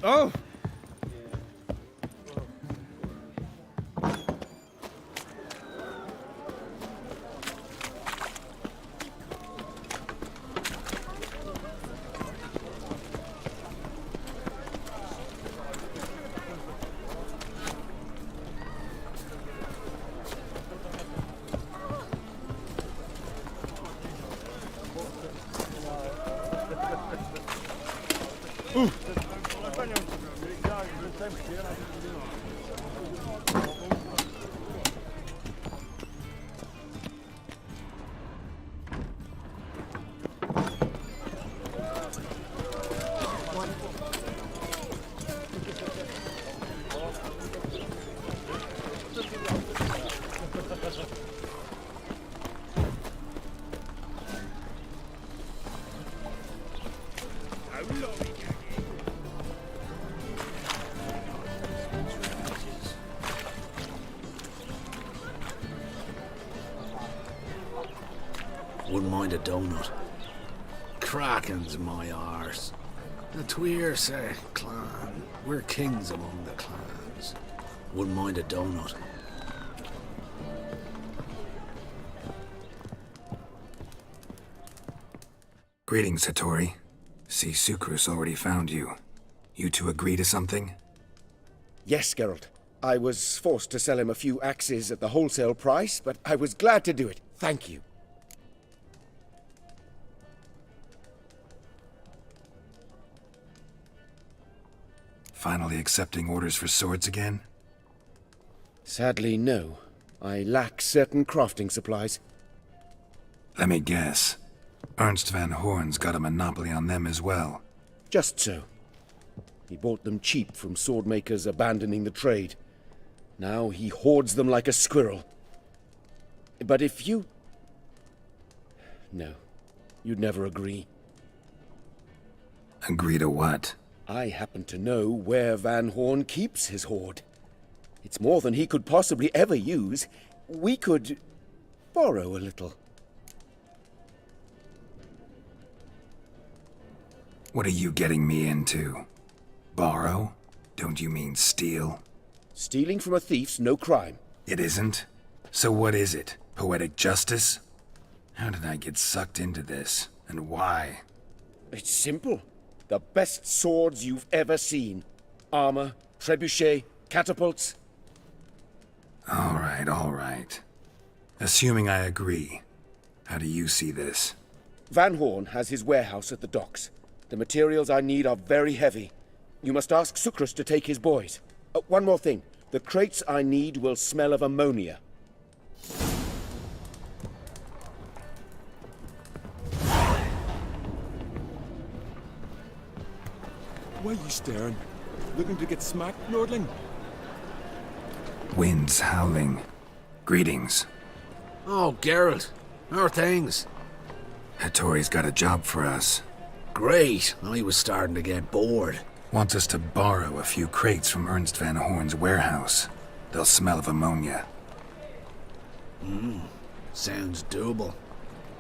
F: Oh!
P: Wouldn't mind a donut. Kraken's my arse. The Tweers clan. We're kings among the clans. Wouldn't mind a donut.
A: Greetings, Hattori. See, Sucrus already found you. You two agree to something?
I: Yes, Geralt. I was forced to sell him a few axes at the wholesale price, but I was glad to do it. Thank you.
A: Finally accepting orders for swords again?
I: Sadly, no. I lack certain crafting supplies.
A: Let me guess. Ernst van Horn's got a monopoly on them as well.
I: Just so. He bought them cheap from swordmakers abandoning the trade. Now he hoards them like a squirrel. But if you... No, you'd never agree.
A: Agree to what?
I: I happen to know where Van Horn keeps his hoard. It's more than he could possibly ever use. We could borrow a little.
A: What are you getting me into? Borrow? Don't you mean steal?
I: Stealing from a thief's no crime.
A: It isn't? So what is it? Poetic justice? How did I get sucked into this? And why?
I: It's simple. The best swords you've ever seen. Armor, trebuchet, catapults.
A: All right. Assuming I agree, how do you see this?
I: Van Horn has his warehouse at the docks. The materials I need are very heavy. You must ask Sucrus to take his boys. One more thing. The crates I need will smell of ammonia.
O: Why are you staring? Looking to get smacked, Lordling?
A: Wind's howling. Greetings.
P: Oh, Geralt. How are things?
A: Hattori's got a job for us.
P: Great. I was starting to get bored.
A: Wants us to borrow a few crates from Ernst van Horn's warehouse. They'll smell of ammonia.
P: Sounds doable.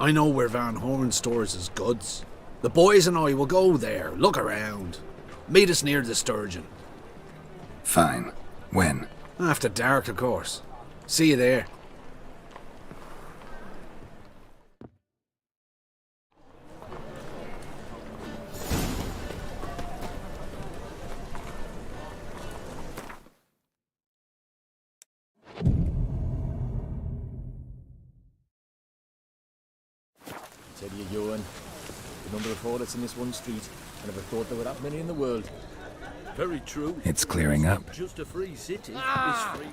P: I know where Van Horn stores his goods. The boys and I will go there, look around. Meet us near the Sturgeon.
A: Fine. When?
P: After dark, of course. See you there.
F: Said you, Ewan. The number of toilets in this one street. I never thought there were that many in the world.
O: Very true.
A: It's clearing up.
O: Just a free city. It's free.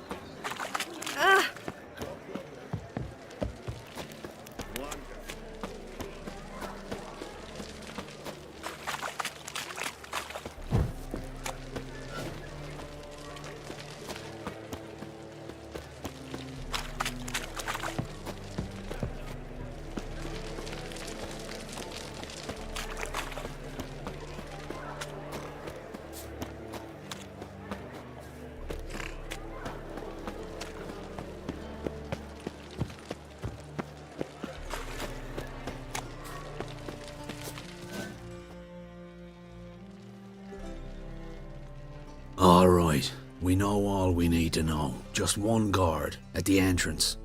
P: All right. We know all we need to know. Just one guard at the entrance.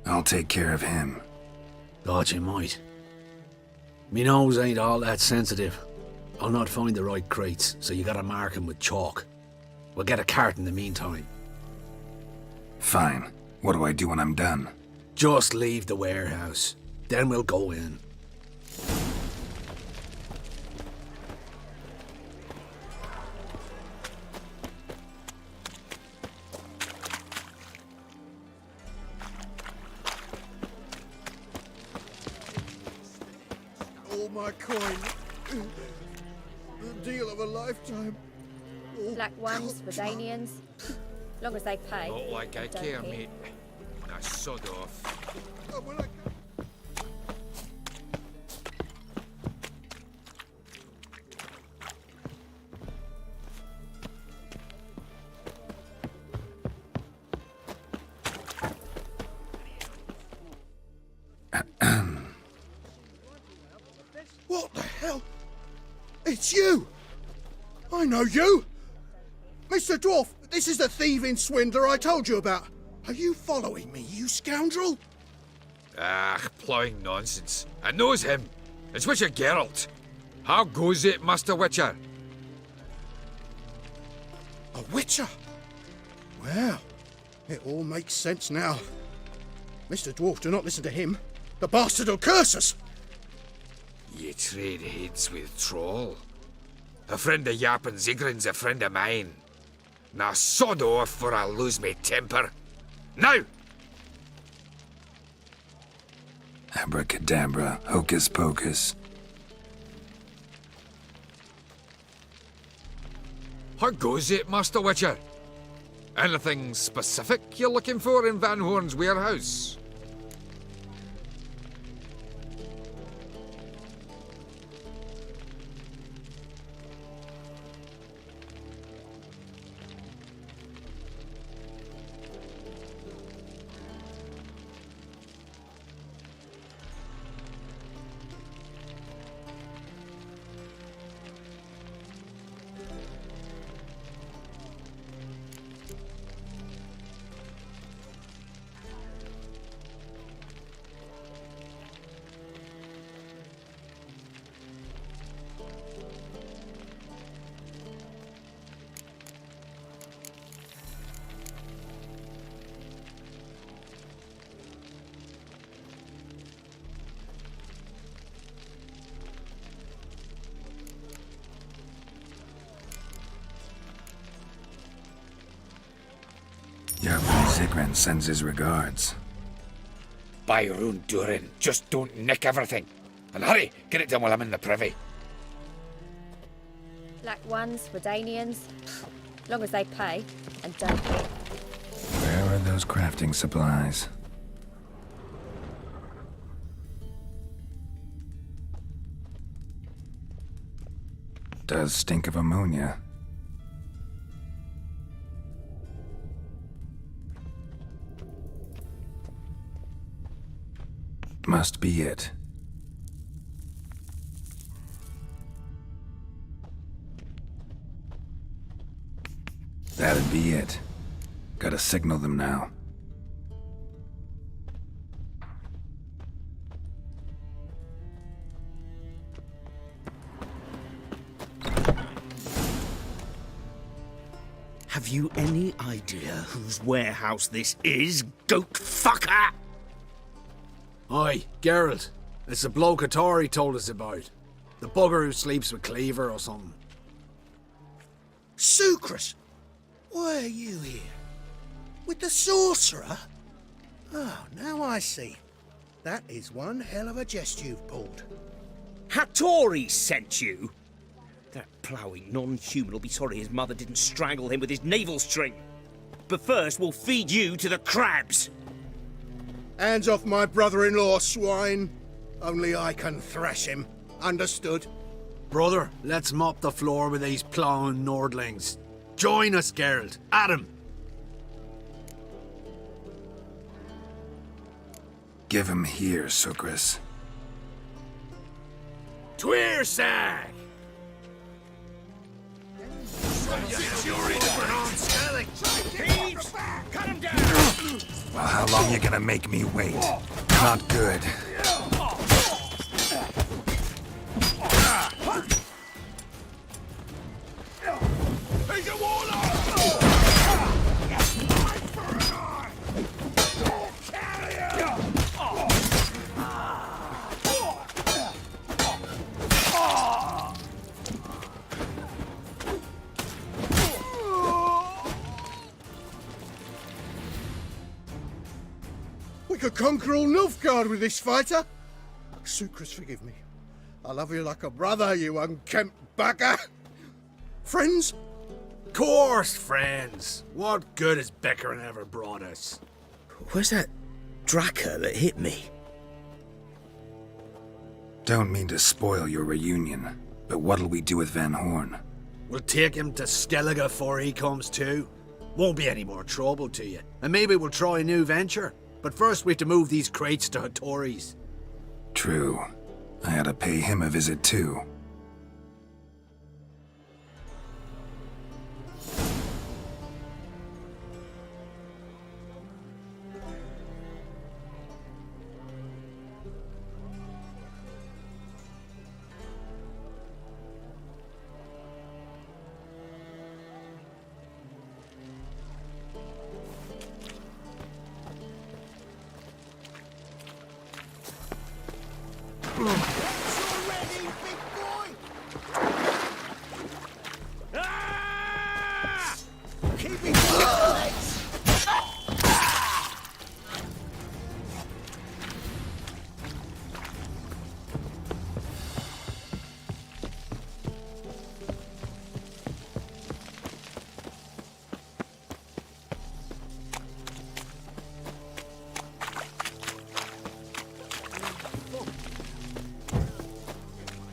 A: I'll take care of him.
P: Thought you might. Me nose ain't all that sensitive. I'll not find the right crates, so you gotta mark 'em with chalk. We'll get a cart in the meantime.
A: Fine. What do I do when I'm done?
P: Just leave the warehouse. Then we'll go in.
M: All my coin. The deal of a lifetime. All
Q: Black ones, Redanians. Long as they pay.
C: Not like I
Q: don't
C: care,
Q: care.
C: mate. When I sod off.
M: Oh, well, It's you! I know you! Mr. Dwarf, this is the thieving swindler I told you about. Are you following me, you scoundrel?
C: Ah, ploughing nonsense. I knows him. It's Witcher Geralt. How goes it, Master Witcher?
M: A witcher? Well, it all makes sense now. Mr. Dwarf, do not listen to him. The bastard will curse us!
C: Ye trade heads with troll. A friend of Yappin Zigrin's a friend of mine. Now sod off, for I'll lose my temper. Now!
A: Abracadabra, hocus pocus.
C: How goes it, Master Witcher? Anything specific you're looking for in Van Horn's warehouse?
A: Zigrin sends his regards.
C: By Rune Durin, just don't nick everything. And hurry, get it done while I'm in the privy.
Q: Black ones, Redanians. Long as they pay and don't pay.
A: Where are those crafting supplies? Does stink of ammonia. Must be it. That'd be it. Gotta signal them now.
B: Have you any idea whose warehouse this is, goat fucker?
P: Aye, Geralt. It's the bloke Atari told us about. The bugger who sleeps with Cleaver or something.
M: Sucrus! Why are you here? With the sorcerer? Oh, now I see. That is one hell of a jest you've pulled.
B: Hattori sent you? That ploughing non-human will be sorry his mother didn't strangle him with his navel string. But first, we'll feed you to the crabs.
M: Hands off my brother-in-law, swine. Only I can thrash him. Understood?
P: Brother, let's mop the floor with these ploughing Nordlings. Join us, Geralt. Adam.
A: Give him here, Sucrus.
C: Tweersag!
B: Cut him down!
A: Well, how long you gonna make me wait? Not good.
M: We could conquer all Nilfgaard with this fighter. Sucrus, forgive me. I love you like a brother, you unkempt bugger. Friends?
P: Course, friends. What good has Beckering ever brought us?
B: Where's that Draka that hit me?
A: Don't mean to spoil your reunion, but what'll we do with Van Horn?
P: We'll take him to Skellige before he comes to. Won't be any more trouble to you. And maybe we'll try a new venture. But first we have to move these crates to Hattori's.
A: True. I ought to pay him a visit too.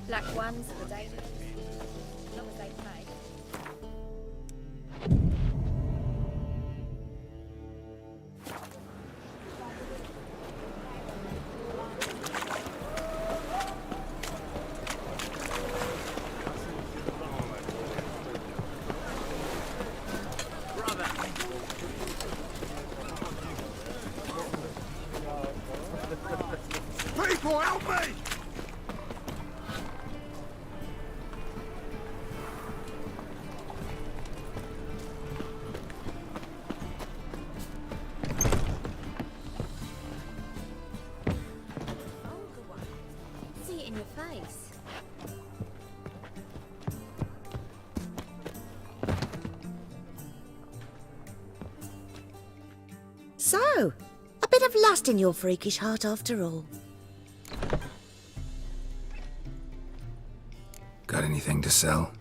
Q: Black ones for daily. As long as they pay.
H: People, help me!
Q: See it in your face.
R: So, a bit of lust in your freakish heart after all.
A: Got anything to sell?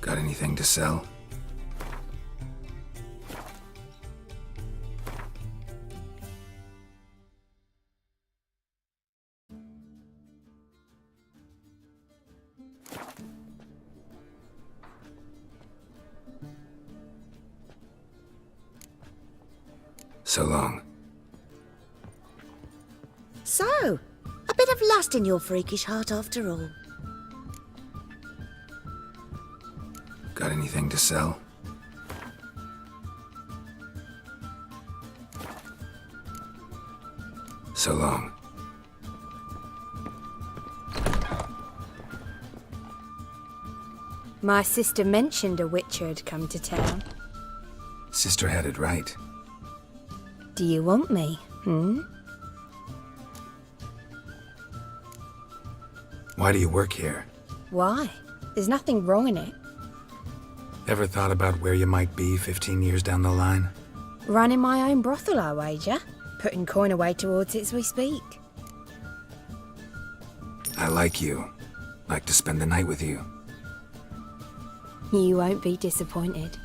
A: Got anything to sell? So long.
R: So, a bit of lust in your freakish heart after all.
A: Got anything to sell? So long.
S: My sister mentioned a witcher had come to town.
A: Sister had it right.
S: Do you want me,
A: Why do you work here?
S: Why? There's nothing wrong in it.
A: Ever thought about where you might be 15 years down the line?
S: Running my own brothel, I wager. Putting coin away towards it as we speak.
A: I like you. Like to spend the night with you.
S: You won't be disappointed.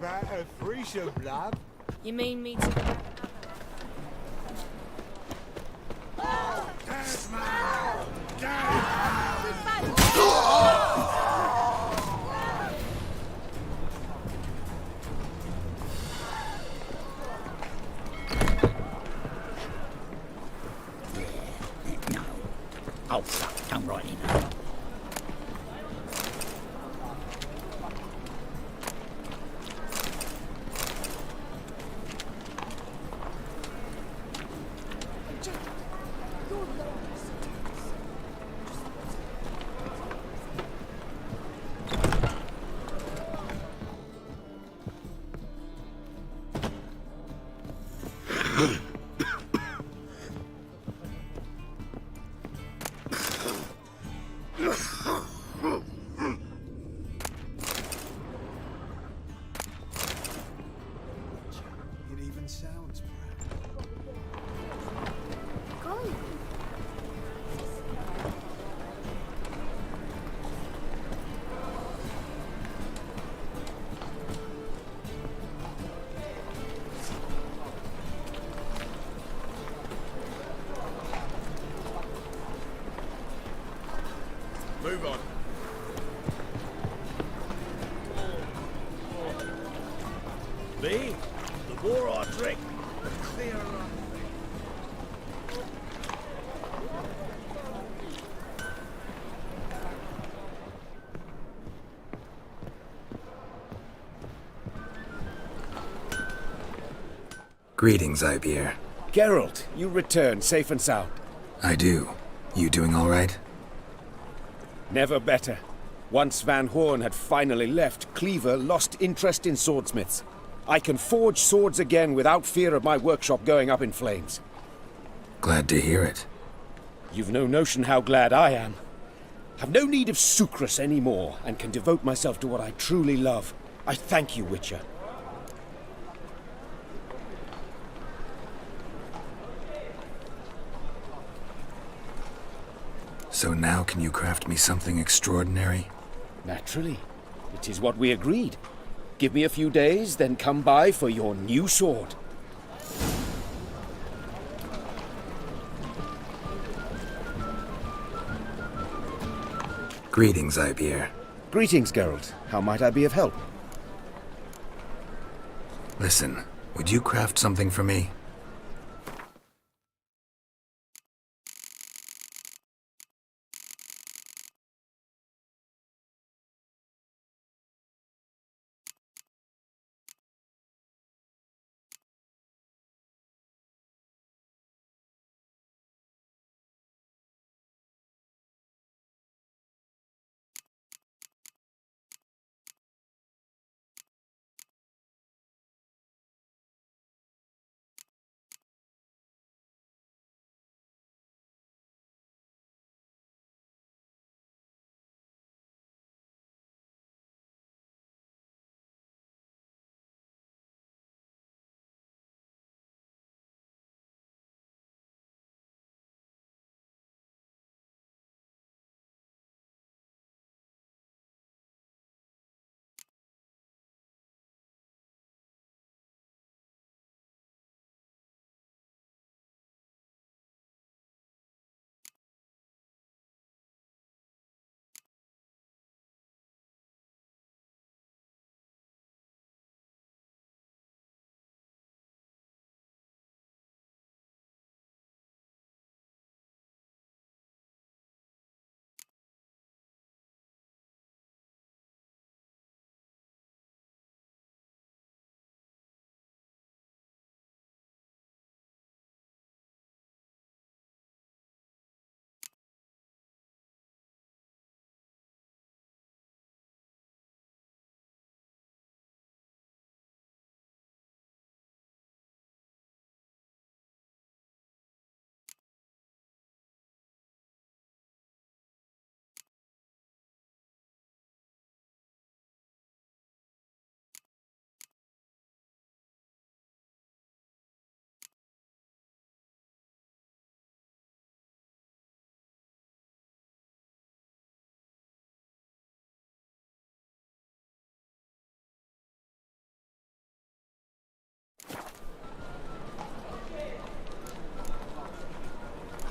T: about a threesome, love?
K: You mean me to...
U: Oh, fuck, come right in.
T: It even sounds proud.
L: Golly.
I: Move on.
U: Me? The more I drink, the clearer I
A: Greetings, Ibeer.
I: Geralt, you return safe and sound.
A: I do. You doing all right?
I: Never better. Once Van Horn had finally left, Cleaver lost interest in swordsmiths. I can forge swords again without fear of my workshop going up in flames.
A: Glad to hear it.
I: You've no notion how glad I am. Have no need of sucrus anymore, and can devote myself to what I truly love. I thank you, Witcher.
A: So now can you craft me something extraordinary?
I: Naturally. It is what we agreed. Give me a few days, then come by for your new sword.
A: Greetings, Ibeer.
I: Greetings, Geralt. How might I be of help?
A: Listen, would you craft something for me?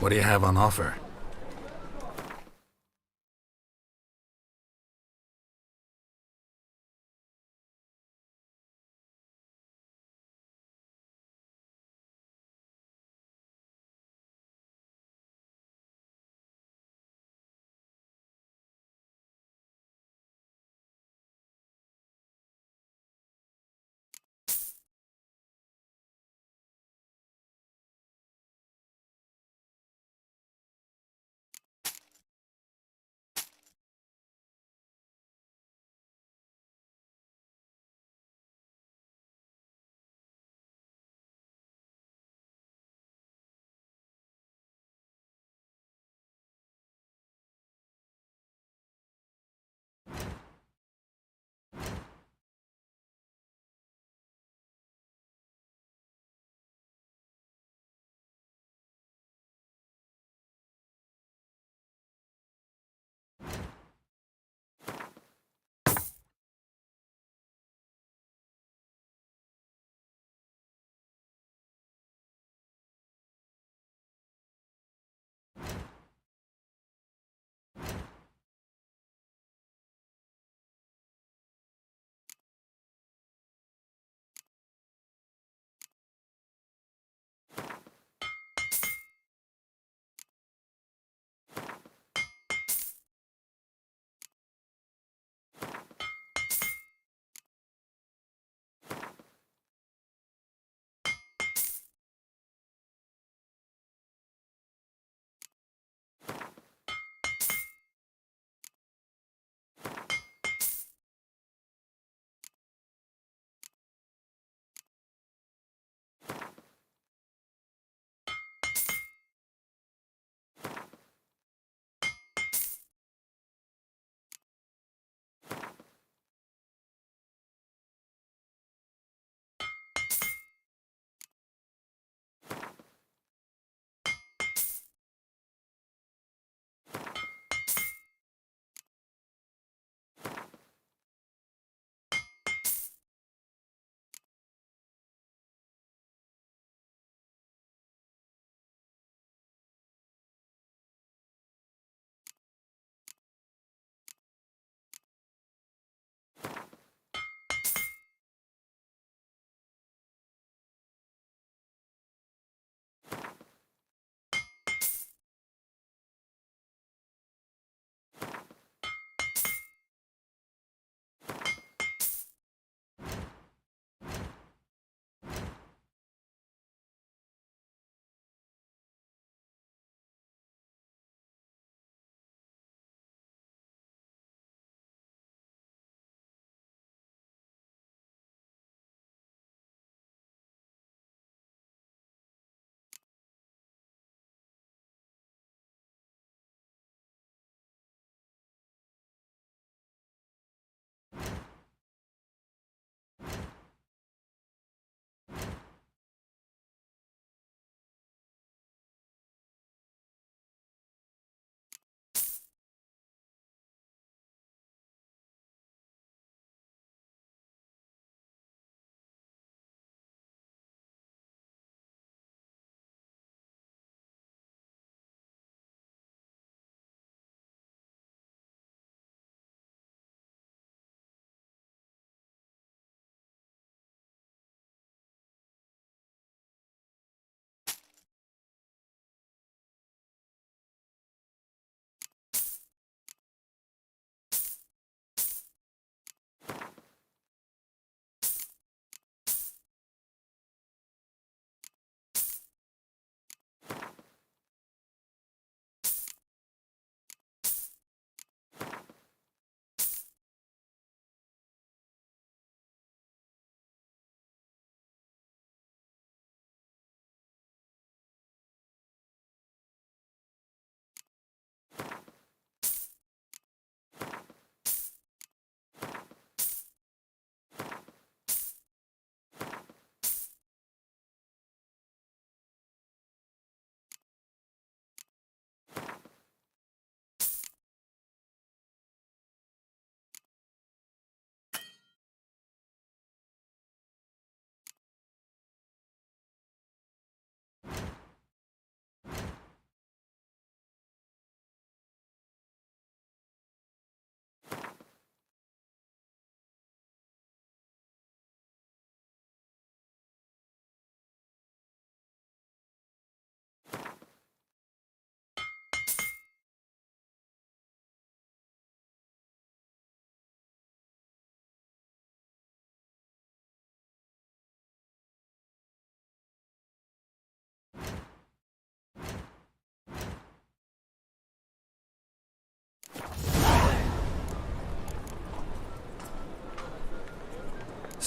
H: What do you have on offer?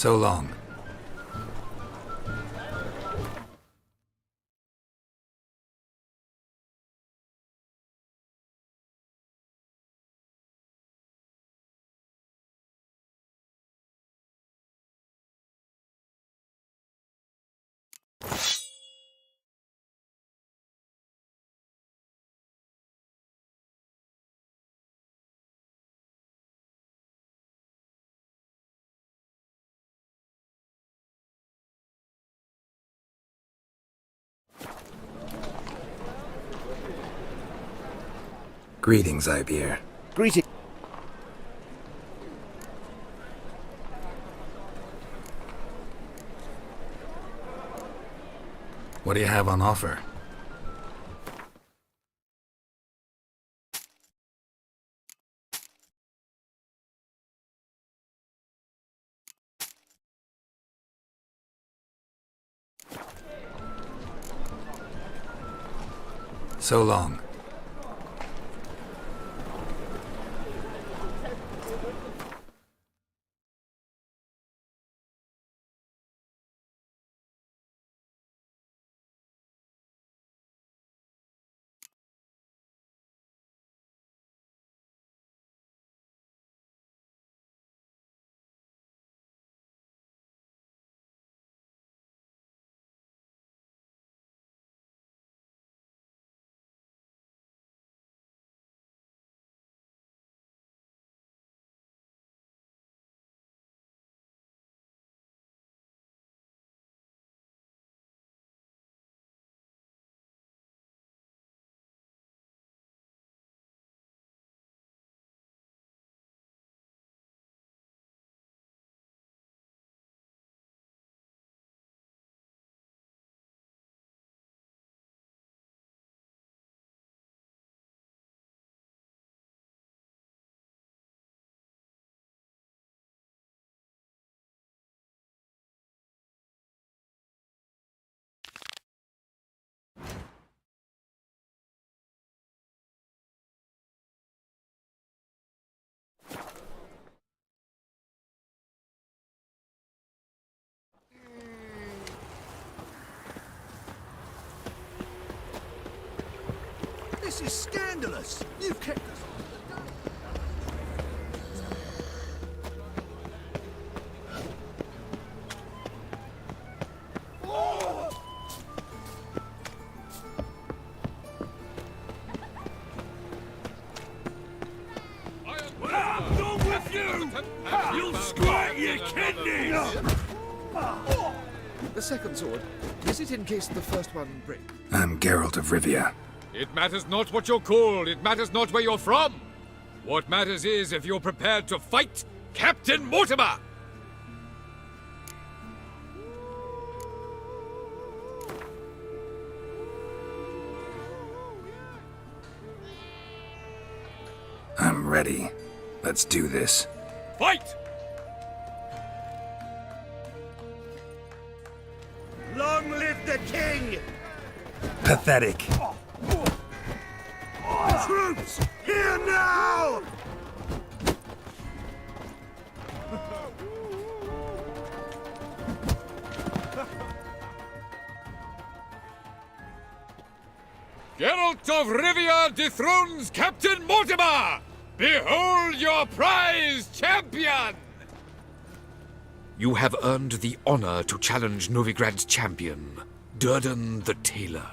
A: So long. Greetings, Ibeer.
I: Greetings.
A: What do you have on offer? So long.
M: This is scandalous. You've kept us on the oh!
U: I'm done with you! You'll squirt your kidneys!
D: The second sword, is it in case the first one breaks?
A: I'm Geralt of Rivia.
C: It matters not what you're called, it matters not where you're from. What matters is if you're prepared to fight Captain Mortimer!
A: I'm ready. Let's do this.
C: Fight!
U: Long live the king!
A: Pathetic.
U: Troops, here now!
C: Geralt of Rivia dethrones Captain Mortimer! Behold your prize champion! You have earned the honor to challenge Novigrad's champion, Durden the Tailor.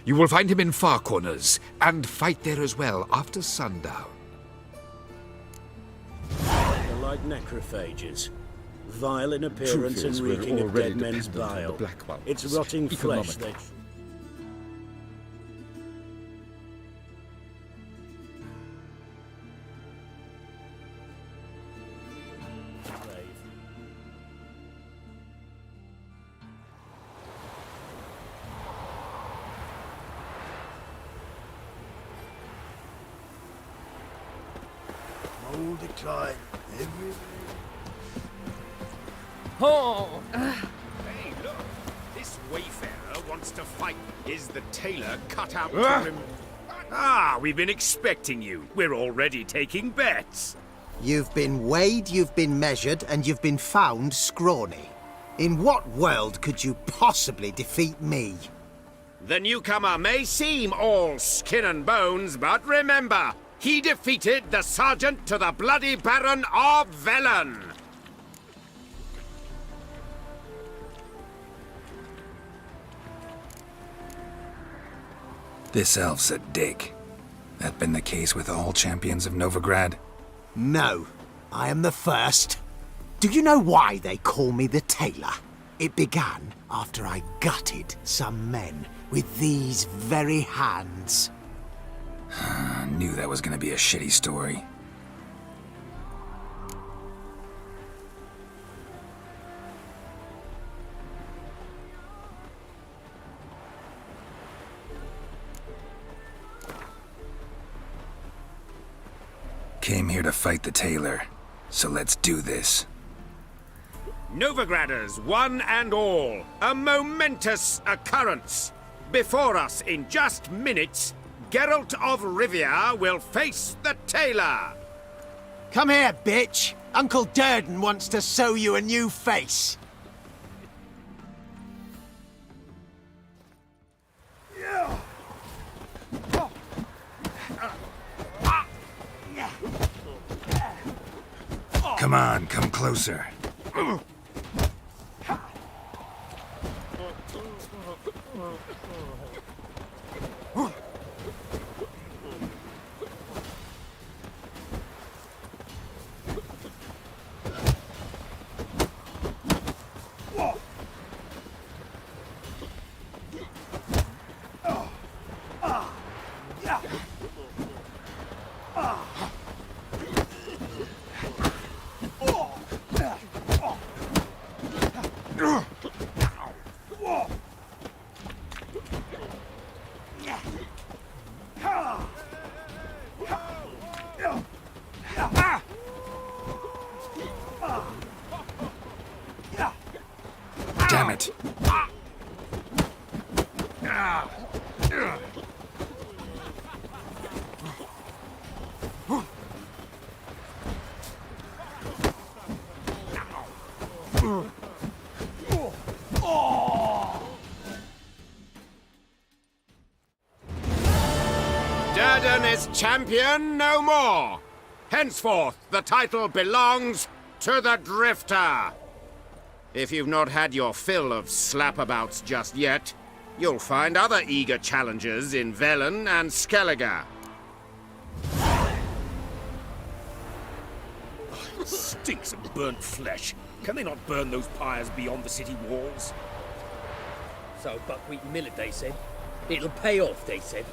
C: You will find him in Far Corners, and fight there as well after sundown.
B: They're like necrophages. Vile in appearance and reeking of dead men's bile. It's rotting flesh they...
U: Mold decline every...
V: Oh! Hey, look! This wayfarer wants to fight. Is the tailor cut out to him? Ah, we've been expecting you. We're already taking bets.
E: You've been weighed, you've been measured, and you've been found scrawny. In what world could you possibly defeat me?
V: The newcomer may seem all skin and bones, but remember, he defeated the Sergeant to the Bloody Baron of Velen.
A: This elf's a dick. That been the case with all champions of Novigrad?
E: No, I am the first. Do you know why they call me the Tailor? It began after I gutted some men with these very hands.
A: I knew that was gonna be a shitty story. Came here to fight the tailor, so let's do this.
V: Novigraders, one and all, a momentous occurrence. Before us, in just minutes, Geralt of Rivia will face the tailor.
E: Come here, bitch. Uncle Durden wants to sew you a new face.
A: Come on, come closer. Damn it.
V: Durden is champion no more. Henceforth, the title belongs to the Drifter. If you've not had your fill of slapabouts just yet, you'll find other eager challengers in Velen and Skellige.
U: Stinks of burnt flesh. Can they not burn those pyres beyond the city walls?
G: So buckwheat and millet, they said. It'll pay off, they said.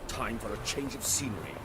U: Time for a change of scenery.